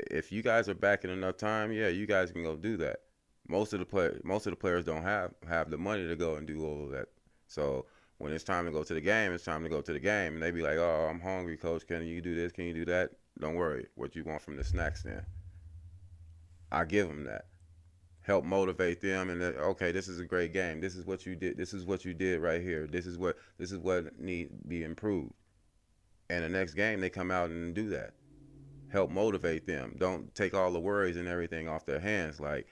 If you guys are back in enough time, yeah, you guys can go do that. Most of the players don't have the money to go and do all of that. So when it's time to go to the game, it's time to go to the game. And they be like, oh, I'm hungry, coach. Can you do this? Can you do that? Don't worry. What you want from the snacks then? I give them that. Help motivate them and okay, this is a great game. This is what you did. This is what you did right here. This is what need be improved. And the next game they come out and do that. Help motivate them. Don't take all the worries and everything off their hands. Like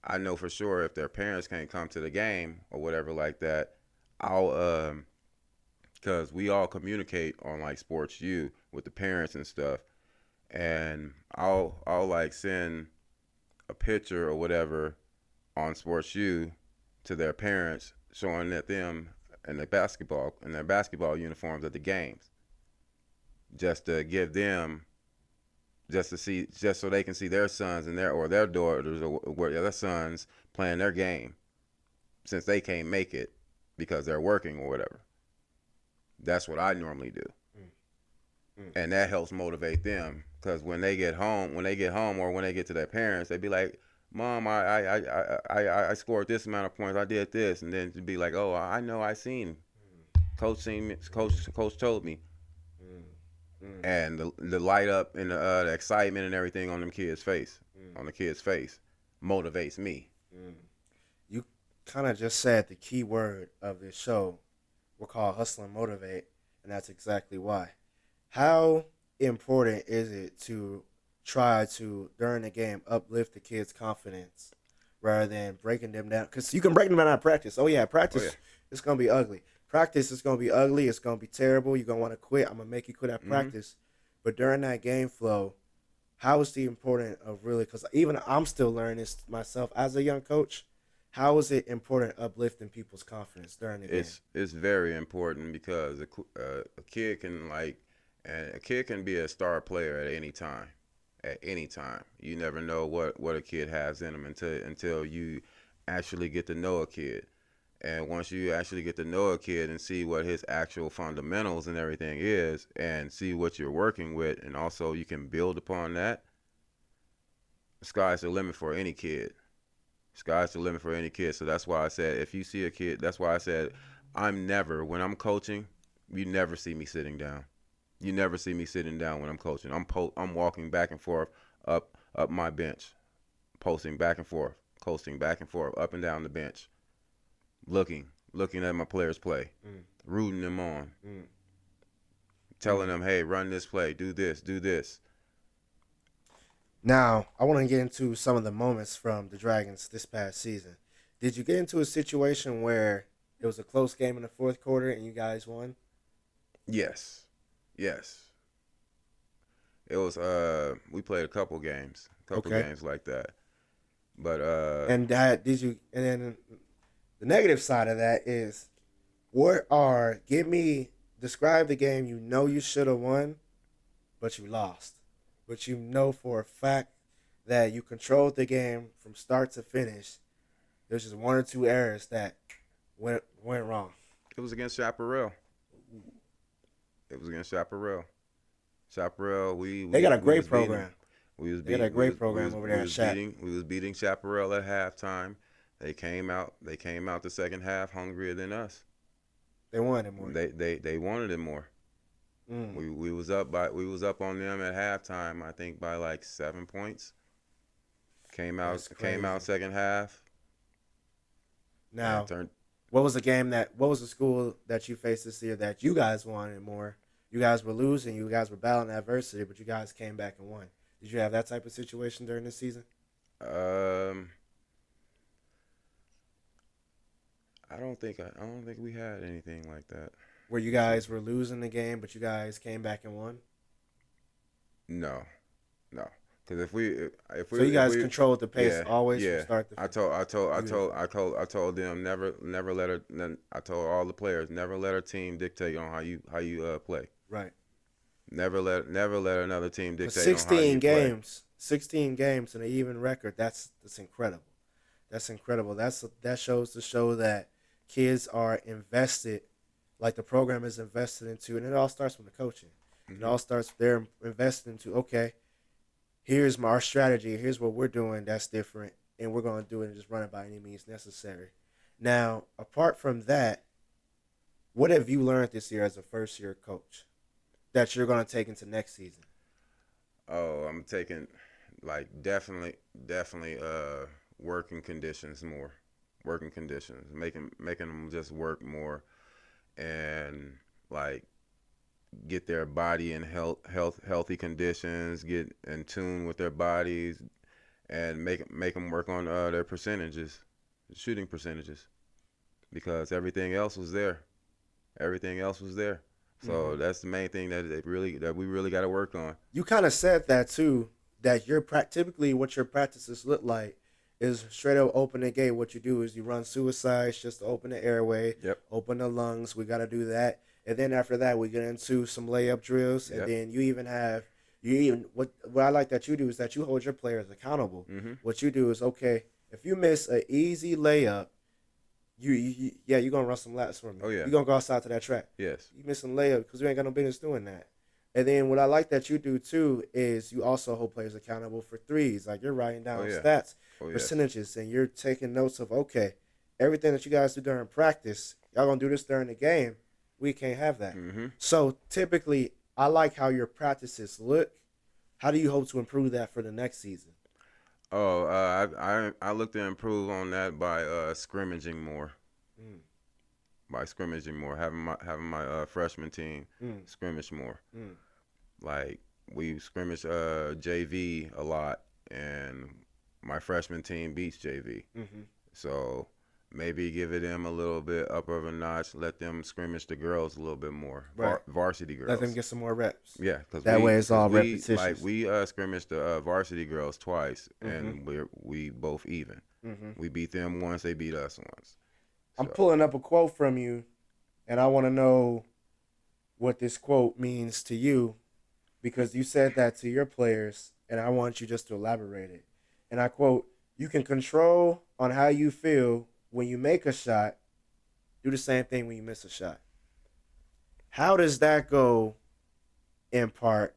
I know for sure if their parents can't come to the game or whatever like that, I'll because we all communicate on like Sports U with the parents and stuff, and I'll like send a picture or whatever on Sports U to their parents, showing that them in their basketball uniforms at the games, just to give them just to see, just so they can see their sons and their daughters or their sons playing their game, since they can't make it because they're working or whatever. That's what I normally do, Mm, mm, and that helps motivate them because when they get home, or when they get to their parents, they be like, "Mom, I scored this amount of points. I did this," and then to be like, "Oh, I know, I seen. Coach seen me. Coach told me." mm, mm, And the light up and the excitement and everything on them kids' face, mm, on the kids' face, motivates me. mm. You kind of just said the key word of this show. We're called Hustle and Motivate, and that's exactly why. How important is it to try to, during the game, uplift the kids' confidence rather than breaking them down? Because you can break them down at practice. Oh, yeah, Oh yeah. practice, it's going to be ugly. Practice is going to be ugly. It's going to be terrible. You're going to want to quit. I'm going to make you quit at Hmm. practice. But during that game flow, how is the important of really, because even I'm still learning this myself as a young coach, how is it important uplifting people's confidence during the game? It's very important because a kid can and a kid can be a star player at any time. At any time, you never know what a kid has in them until you actually get to know a kid. And once you actually get to know a kid and see what his actual fundamentals and everything is, and see what you're working with, and also you can build upon that, the sky's the limit for any kid. Sky's the limit for any kid. So that's why I said, if you see a kid, that's why I said, when I'm coaching, you never see me sitting down. You never see me sitting down when I'm coaching. I'm walking back and forth up my bench, posting back and forth, coasting back and forth, up and down the bench, looking at my players play, Mm, rooting them on, mm, telling mm. them, hey, run this play, do this, do this. Now, I want to get into some of the moments from the Dragons this past season. Did you get into a situation where it was a close game in the fourth quarter and you guys won? Yes, yes. It was we played a couple Okay. games like that. But And that did you? And then the negative side of that is, what are give me describe the game you know you should have won, but you lost, but you know for a fact that you controlled the game from start to finish. There's just one or two errors that went wrong. it was against Chaparral. It was against Chaparral. Chaparral, They got a we great was beating them. program. We was They got a beating we great was we program was over we there at was Shat. beating we was beating Chaparral at halftime. They came out the second half hungrier than us. They won it more. They wanted it more. Mm, We was up on them at halftime, I think by like 7 points. that's Came out crazy. second half and Now, turned. what was the school that you faced this year that you guys wanted more? You guys were losing, you guys were battling adversity, but you guys came back and won. Did you have that type of situation during this season Um, I don't think we had anything like that. where you guys were losing the game, but you guys came back and won? No, no. Because So you if guys we controlled the pace yeah, always from yeah. start to finish. Beautiful. I told them never let her. I told all the players never let our team dictate on how you play. Right. Never let another team For dictate on how you play. 16 games and an even record, that's incredible. That's incredible. That shows to show that kids are invested, like the program is invested into, and it all starts from the coaching. It Hmm. all starts they're invested into. Okay, here's our strategy. Here's what we're doing that's different, and we're going to do it and just run it by any means necessary. Now, apart from that, what have you learned this year as a first year coach that you're going to take into next season? Oh, I'm taking like definitely working conditions more. Working conditions, making them just work more, and like get their body in healthy conditions, get in tune with their bodies, and make them work on their percentages, shooting percentages, because everything else was there. Everything else was there. Mm-hmm. So that's the main thing that we really got to work on. You kind of said that too that typically what your practices look like is straight up open the gate. What you do is you run suicides just to open the airway, Yep. open the lungs. We got to do that, and then after that we get into some layup drills, and Yep. then you even what I like that you do is that you hold your players accountable. Mhm. What you do is okay if you miss an easy layup, yeah you're gonna run some laps for me. Oh yeah. You're gonna go outside to that track. Yes. You miss some layup because you ain't got no business doing that. And then what I like that you do too is you also hold players accountable for threes. Like you're writing Oh down yeah. stats, Oh yes. percentages, and you're taking notes of okay, everything that you guys do during practice, y'all gonna do this during the game. We can't have that. Mhm. So typically, I like how your practices look. How do you hope to improve that for the next season? Oh, I look to improve on that by scrimmaging more. Mm, By scrimmaging more, having my freshman team mm, scrimmage more. mm, Like we scrimmage JV a lot, and my freshman team beats JV. mm-hmm. So maybe give it them a little bit up of a notch. Let them scrimmage the girls a little bit more, Right. varsity Let them girls. get some more reps. Yeah, cause That we, way, it's cause all we like repetitions. we scrimmaged the varsity girls twice, Mm-hmm. and we both even. Mm-hmm. We beat them once, they beat us once. I'm So pulling up a quote from you, and I want to know what this quote means to you because you said that to your players, and I want you just to elaborate it. And I quote, "You can control on how you feel when you make a shot. Do the same thing when you miss a shot." How does that go in part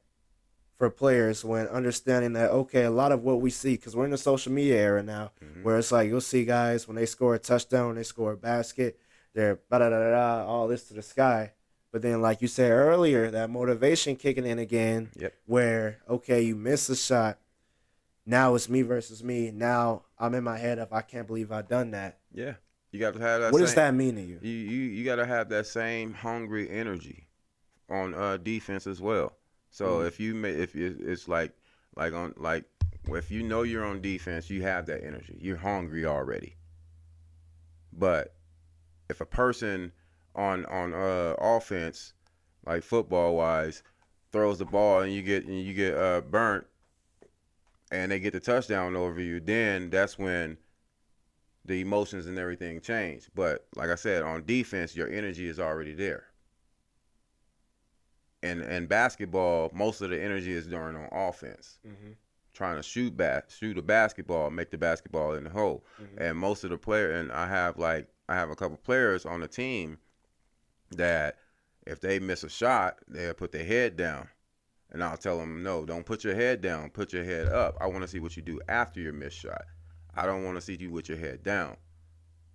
for players when understanding that okay, a lot of what we see because we're in the social media era now, hmm where it's like you'll see guys when they score a touchdown, when they score a basket, they're da da da da all this to the sky. But then, like you said earlier, that motivation kicking in again, yep, where okay, you miss a shot, now it's me versus me. Now I'm in my head of I can't believe I done that. yeah. You got to have that What does same. that mean to you? You got to have that same hungry energy on defense as well. So Mm, if you if it's like on like if you know you're on defense, you have that energy. You're hungry already. But if a person on offense, like football wise, throws the ball and you get burnt and they get the touchdown over you, then that's when the emotions and everything change. But like I said, on defense, your energy is already there. And basketball, most of the energy is during on offense, mm-hmm, trying to shoot a basketball, make the basketball in the hole. mm-hmm. And most of the player, and I have a couple players on the team that if they miss a shot, they'll put their head down. And I'll tell them, no, don't put your head down. Put your head up. I want to see what you do after your missed shot. I don't want to see you with your head down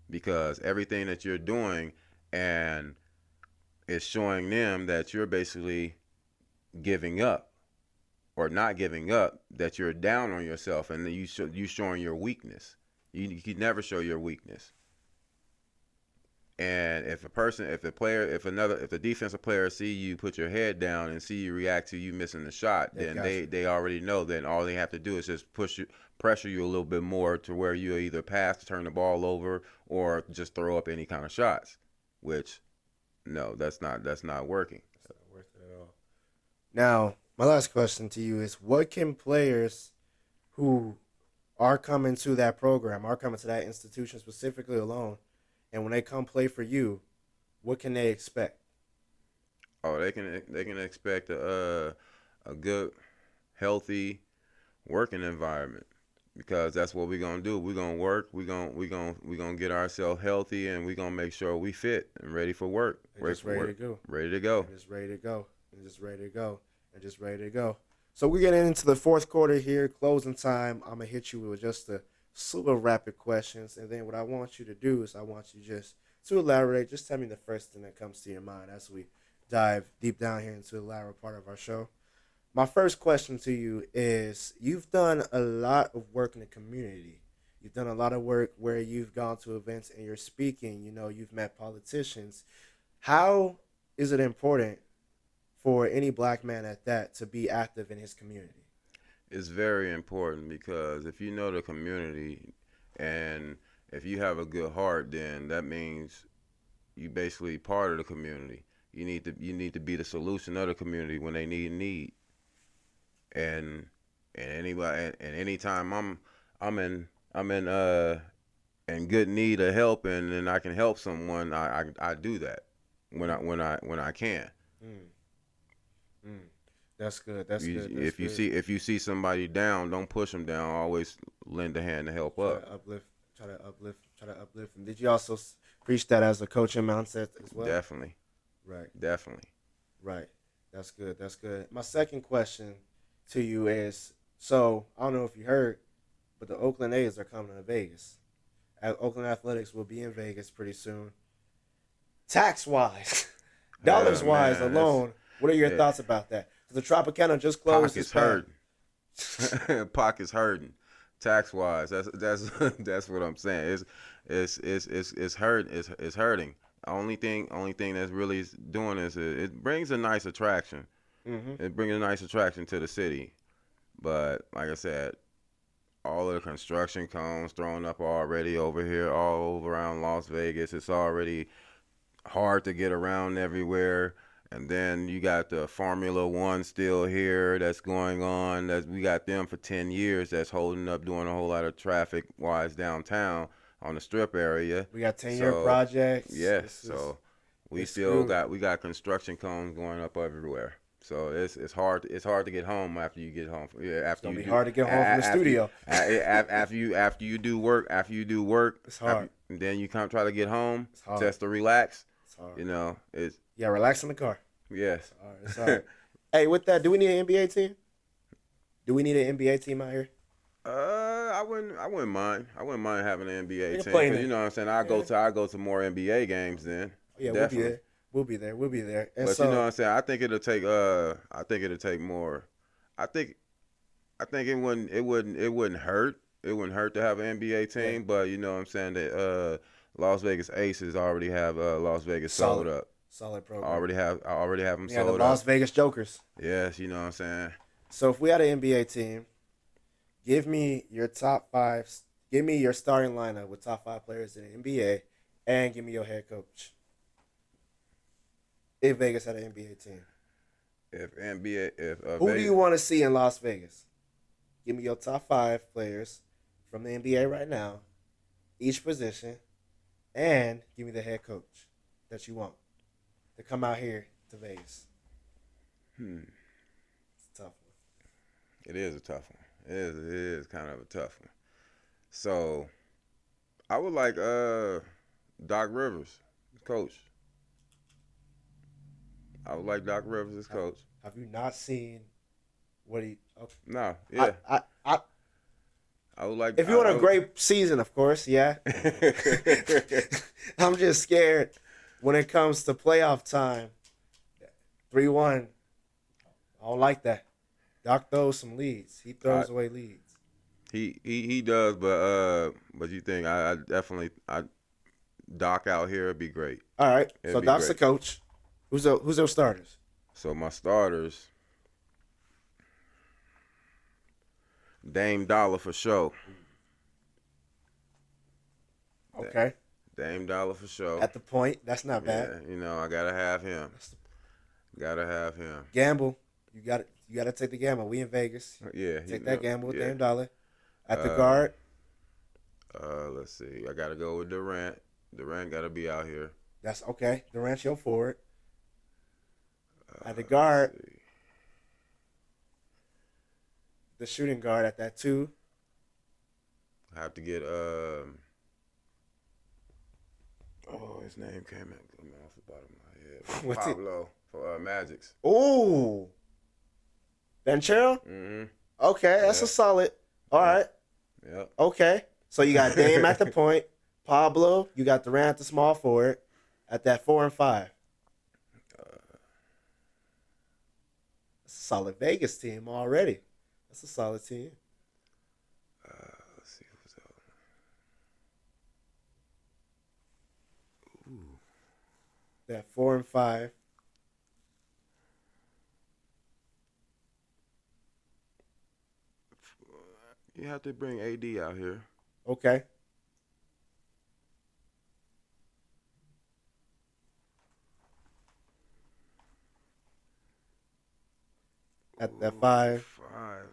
because everything that you're doing and it's showing them that you're basically giving up or not giving up, that you're down on yourself and you showing your weakness. You can never show your weakness. And if a person, if the player, if the defensive player see you put your head down and see you react to you missing the shot, They then got you. they already know. Then all they have to do is just pressure you a little bit more to where you either pass to turn the ball over or just throw up any kind of shots. Which, no, that's not working. It's not worth it at all. Now, my last question to you is what can players who are coming to that program, are coming to that institution specifically alone, and when they come play for you, what can they expect? Oh, they can expect a good, healthy working environment because that's what we're gonna do. We're gonna work. We're gonna get ourselves healthy, and we're gonna make sure we fit and ready for work. And Ready just for ready to work. go. Ready to go. And just ready to go. And just ready to go. And just ready to go. So we're getting into the fourth quarter here, closing time. I'm gonna hit you with just a slew of rapid questions, and then what I want you to do is I want you just to elaborate. Just tell me the first thing that comes to your mind as we dive deep down here into the latter part of our show. My first question to you is you've done a lot of work in the community. You've done a lot of work where you've gone to events and you're speaking, you've met politicians. How is it important for any black man at that to be active in his community? It's very important because if you know the community and if you have a good heart, then that means you basically part of the community. You need to be the solution of the community when they need. And and anybody and anytime I'm in in good need of help and I can help someone, I do that when I can. Mm, mm. That's good. That's good. That's If you good. see somebody down, don't push them down. Always lend a hand to help Try up. to uplift. Try to uplift. Try to uplift. And did you also preach that as a coaching mindset as well? Definitely, Right. definitely. Right. That's good. That's good. My second question to you is: so I don't know if you heard, but the Oakland A's are coming to Vegas. Oakland Athletics will be in Vegas pretty soon. Tax wise, dollars wise Man, it's alone, what are your it, thoughts about that? Because the Tropicana just closed this pockets past. hurting. Pockets hurting. Tax wise, that's that's what I'm saying. It's hurt. It's hurting. Only thing that's really doing is it brings a nice attraction. Mm-hmm. It brings a nice attraction to the city. But like I said, all of the construction cones thrown up already over here, all over around Las Vegas. It's already hard to get around everywhere. And then you got the Formula One still here that's going on. That's we got them for 10 years. That's holding up, doing a whole lot of traffic wise downtown on the Strip area. We got 10-year So projects. yes, This is so we it's still screwed. got construction cones going up everywhere. So it's hard to get home after you get home. Yeah, It's after gonna you be do hard to get home from the after you studio. after you do work It's hard. and then you come try to get home It's hard. just to relax. It's hard. You know, it's Yeah, relax in the car. yes. It's hard. It's hard. Hey, with that, do we need an NBA team? Do we need an NBA team out here? I wouldn't mind. I wouldn't mind having an NBA We can team play in because you it. know what I'm saying. Yeah. I go to more NBA games then, Yeah, we'll be definitely. there. We'll be there. We'll be there. And But you know what so, I'm saying. I think it'll take more. I think it wouldn't hurt. It wouldn't hurt to have an NBA yeah, team, but you know what I'm saying that Las Vegas Aces already have Las Vegas sold solid, up. solid program. I already have them We got the sold Las up. Vegas Jokers. Yes, you know what I'm saying. So if we had an NBA team, give me your top five. Give me your starting lineup with top five players in the NBA, and give me your head coach. If Vegas had an NBA team, If NBA if who do Vegas, you want to see in Las Vegas? Give me your top five players from the NBA right now, each position, and give me the head coach that you want to come out here to Vegas. hmm, It's a tough it is a tough one. It is kind of a tough one. So I would like Doc Rivers, coach. I would like Doc Rivers as one. coach. Have you not seen what he? Okay. No, I, yeah, I, I, I would like. if you want a great season, of course, yeah. I'm just scared when it comes to playoff time. 3-1. I don't like that. Doc throws some leads. He I, throws away leads. he does, but you think I definitely I Doc out here would be great. All right. It'd So be Doc's the great. coach. Who's those starters? So my starters, Dame Dollar for sure. Okay. Dame Dollar for sure. At the point, that's not bad. Yeah, you know I gotta have him. That's the Gotta have him. gamble. You got to take the gamble. We in Vegas. Yeah, Take that gamble with yeah. Dame Dollar. At the Uh, guard, let's see. I gotta go with Durant. Durant gotta be out here. that's okay. Durant's your forward. At the Let's guard, see. the shooting guard at that 2. I have to get oh, his name came off the bottom of my head. What's it? Pablo for Magic's. Ooh. Banchero? Mm-hmm. Okay, that's Yeah. a solid. All Yeah. right. Yep. Okay. So you got Dame at the point, Pablo, you got Durant at the small forward at that 4 and 5. That's a solid Vegas team already. That's a solid team. Let's see who's out. Ooh. That 4 and 5. You have to bring AD out here. Okay. At that Ooh, 5. 5.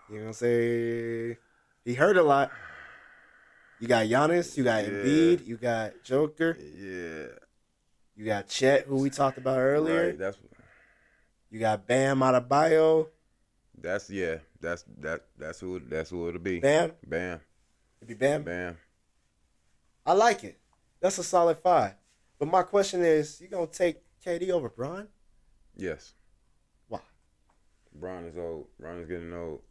You know what I'm saying? He hurt a lot. You got Giannis, you got Yeah, Embiid, you got Joker, yeah, you got Chet, who we talked about earlier. right. You got Bam Adebayo. That's yeah. That's who it'll be. Bam, Bam, it'd be Bam. bam. I like it. That's a solid five. But my question is, you gonna take KD over Bron? Yes. Why? Bron is old. Bron is getting old.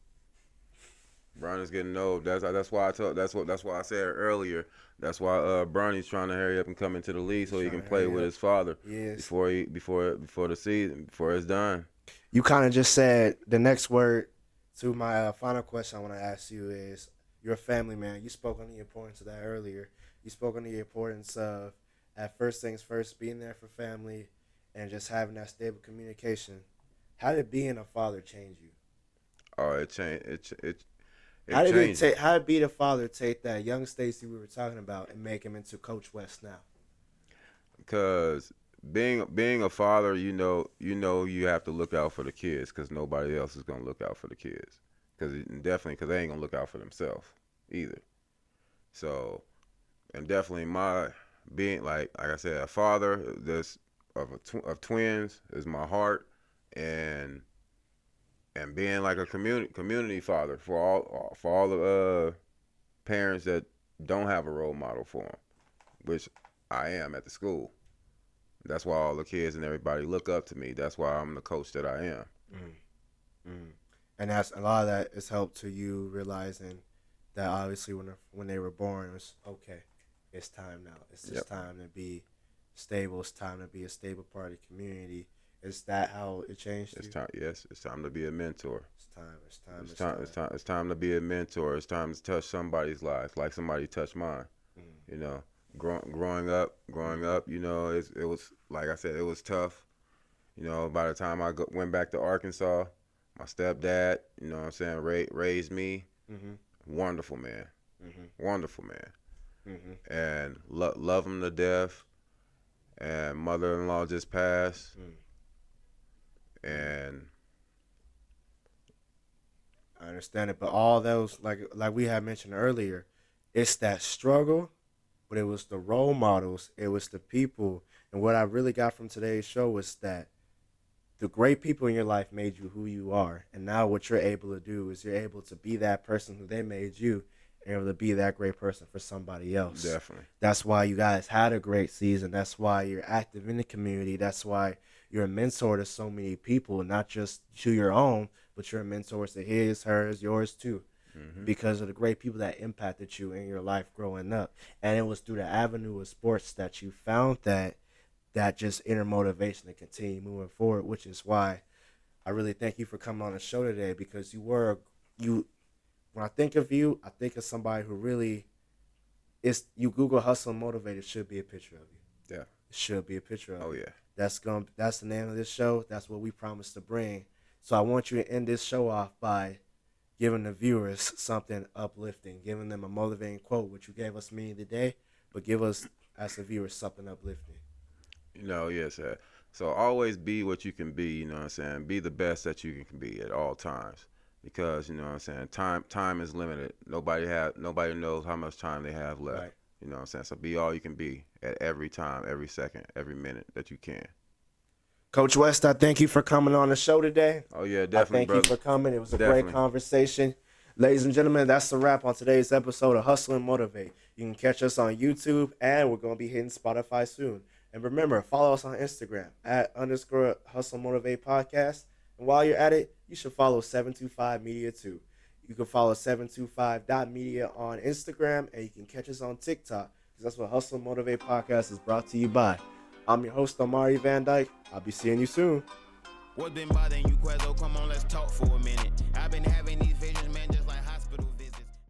Bron is getting old. That's why I told. That's why I said earlier. That's why Bronny's trying to hurry up and come into the league He's so he trying can to play hurry with up. his father Yes. before the season before it's done. You kind of just said the next word to my final question I want to ask you is you're a family man. You spoke on the importance of that earlier. You spoke on the importance of at first things first, being there for family and just having that stable communication. How did being a father change you? Oh, it changed. It How did it changed me take? How did being a father take that young Stacy we were talking about and make him into Coach West now? because being a father, you have to look out for the kids because nobody else is gonna look out for the kids. Because they ain't gonna look out for themselves either. So and definitely my being like I said, a father this of twins is my heart, and being like a community father for all the parents that don't have a role model for them, which I am at the school. That's why all the kids and everybody look up to me. That's why I'm the coach that I am. Mm, mm. And that's a lot of that is helped to you realizing that obviously when they were born it was okay. It's time now. It's just Yep. time to be stable. It's time to be a stable part of the community. Is that how it changed It's you? time. Yes, it's time to be a mentor. It's time. It's time. It's It's time. It's time. time. It's time to be a mentor. It's time to touch somebody's life, like somebody touched mine. Mm, You know, growing up. It was like I said, it was tough. By the time went back to Arkansas, my stepdad, what I'm saying, raised me. mm-hmm. Wonderful man, Mm-hmm. wonderful man, Mm-hmm. and love him to death. And mother-in-law just passed, Mm. and I understand it, but all those like we had mentioned earlier, it's that struggle, but it was the role models, it was the people, and what I really got from today's show was that the great people in your life made you who you are, and now what you're able to do is you're able to be that person who they made you, and able to be that great person for somebody else. definitely, That's why you guys had a great season. That's why you're active in the community. That's why you're a mentor to so many people, not just to your own, but you're a mentor to his, hers, yours too, hmm because of the great people that impacted you in your life growing up. And it was through the avenue of sports that you found that just inner motivation to continue moving forward, which is why I really thank you for coming on the show today because you when I think of you, I think of somebody who really is you Google hustle and motivated should be a picture of you. yeah, It should be a picture of oh you. yeah, That's the name of this show. That's what we promise to bring. So I want you to end this show off by giving the viewers something uplifting, giving them a motivating quote, which you gave us me today, but give us as the viewers something uplifting. yes. So always be what you can be. What I'm saying, be the best that you can be at all times, because what I'm saying, time is limited. Nobody knows how much time they have left. Right. What I'm saying, so be all you can be at every time, every second, every minute that you can. Coach West, I thank you for coming on the show today. Oh yeah, I definitely, thank you brother. for coming. It was a great Definitely. conversation. Ladies and gentlemen, that's the wrap on today's episode of Hustle and Motivate. You can catch us on YouTube, and we're going to be hitting Spotify soon. And remember, follow us on Instagram @_ Hustle Motivate Podcast. And while you're at it, you should follow 725 Media too. You can follow 725.media on Instagram, and you can catch us on TikTok, because that's what Hustle and Motivate Podcast is brought to you by. I'm your host, Omaree Vandyke. I'll be seeing you soon. What's been bothering you, Quezzo? Come on, let's talk for a minute. I've been having these visions, man, just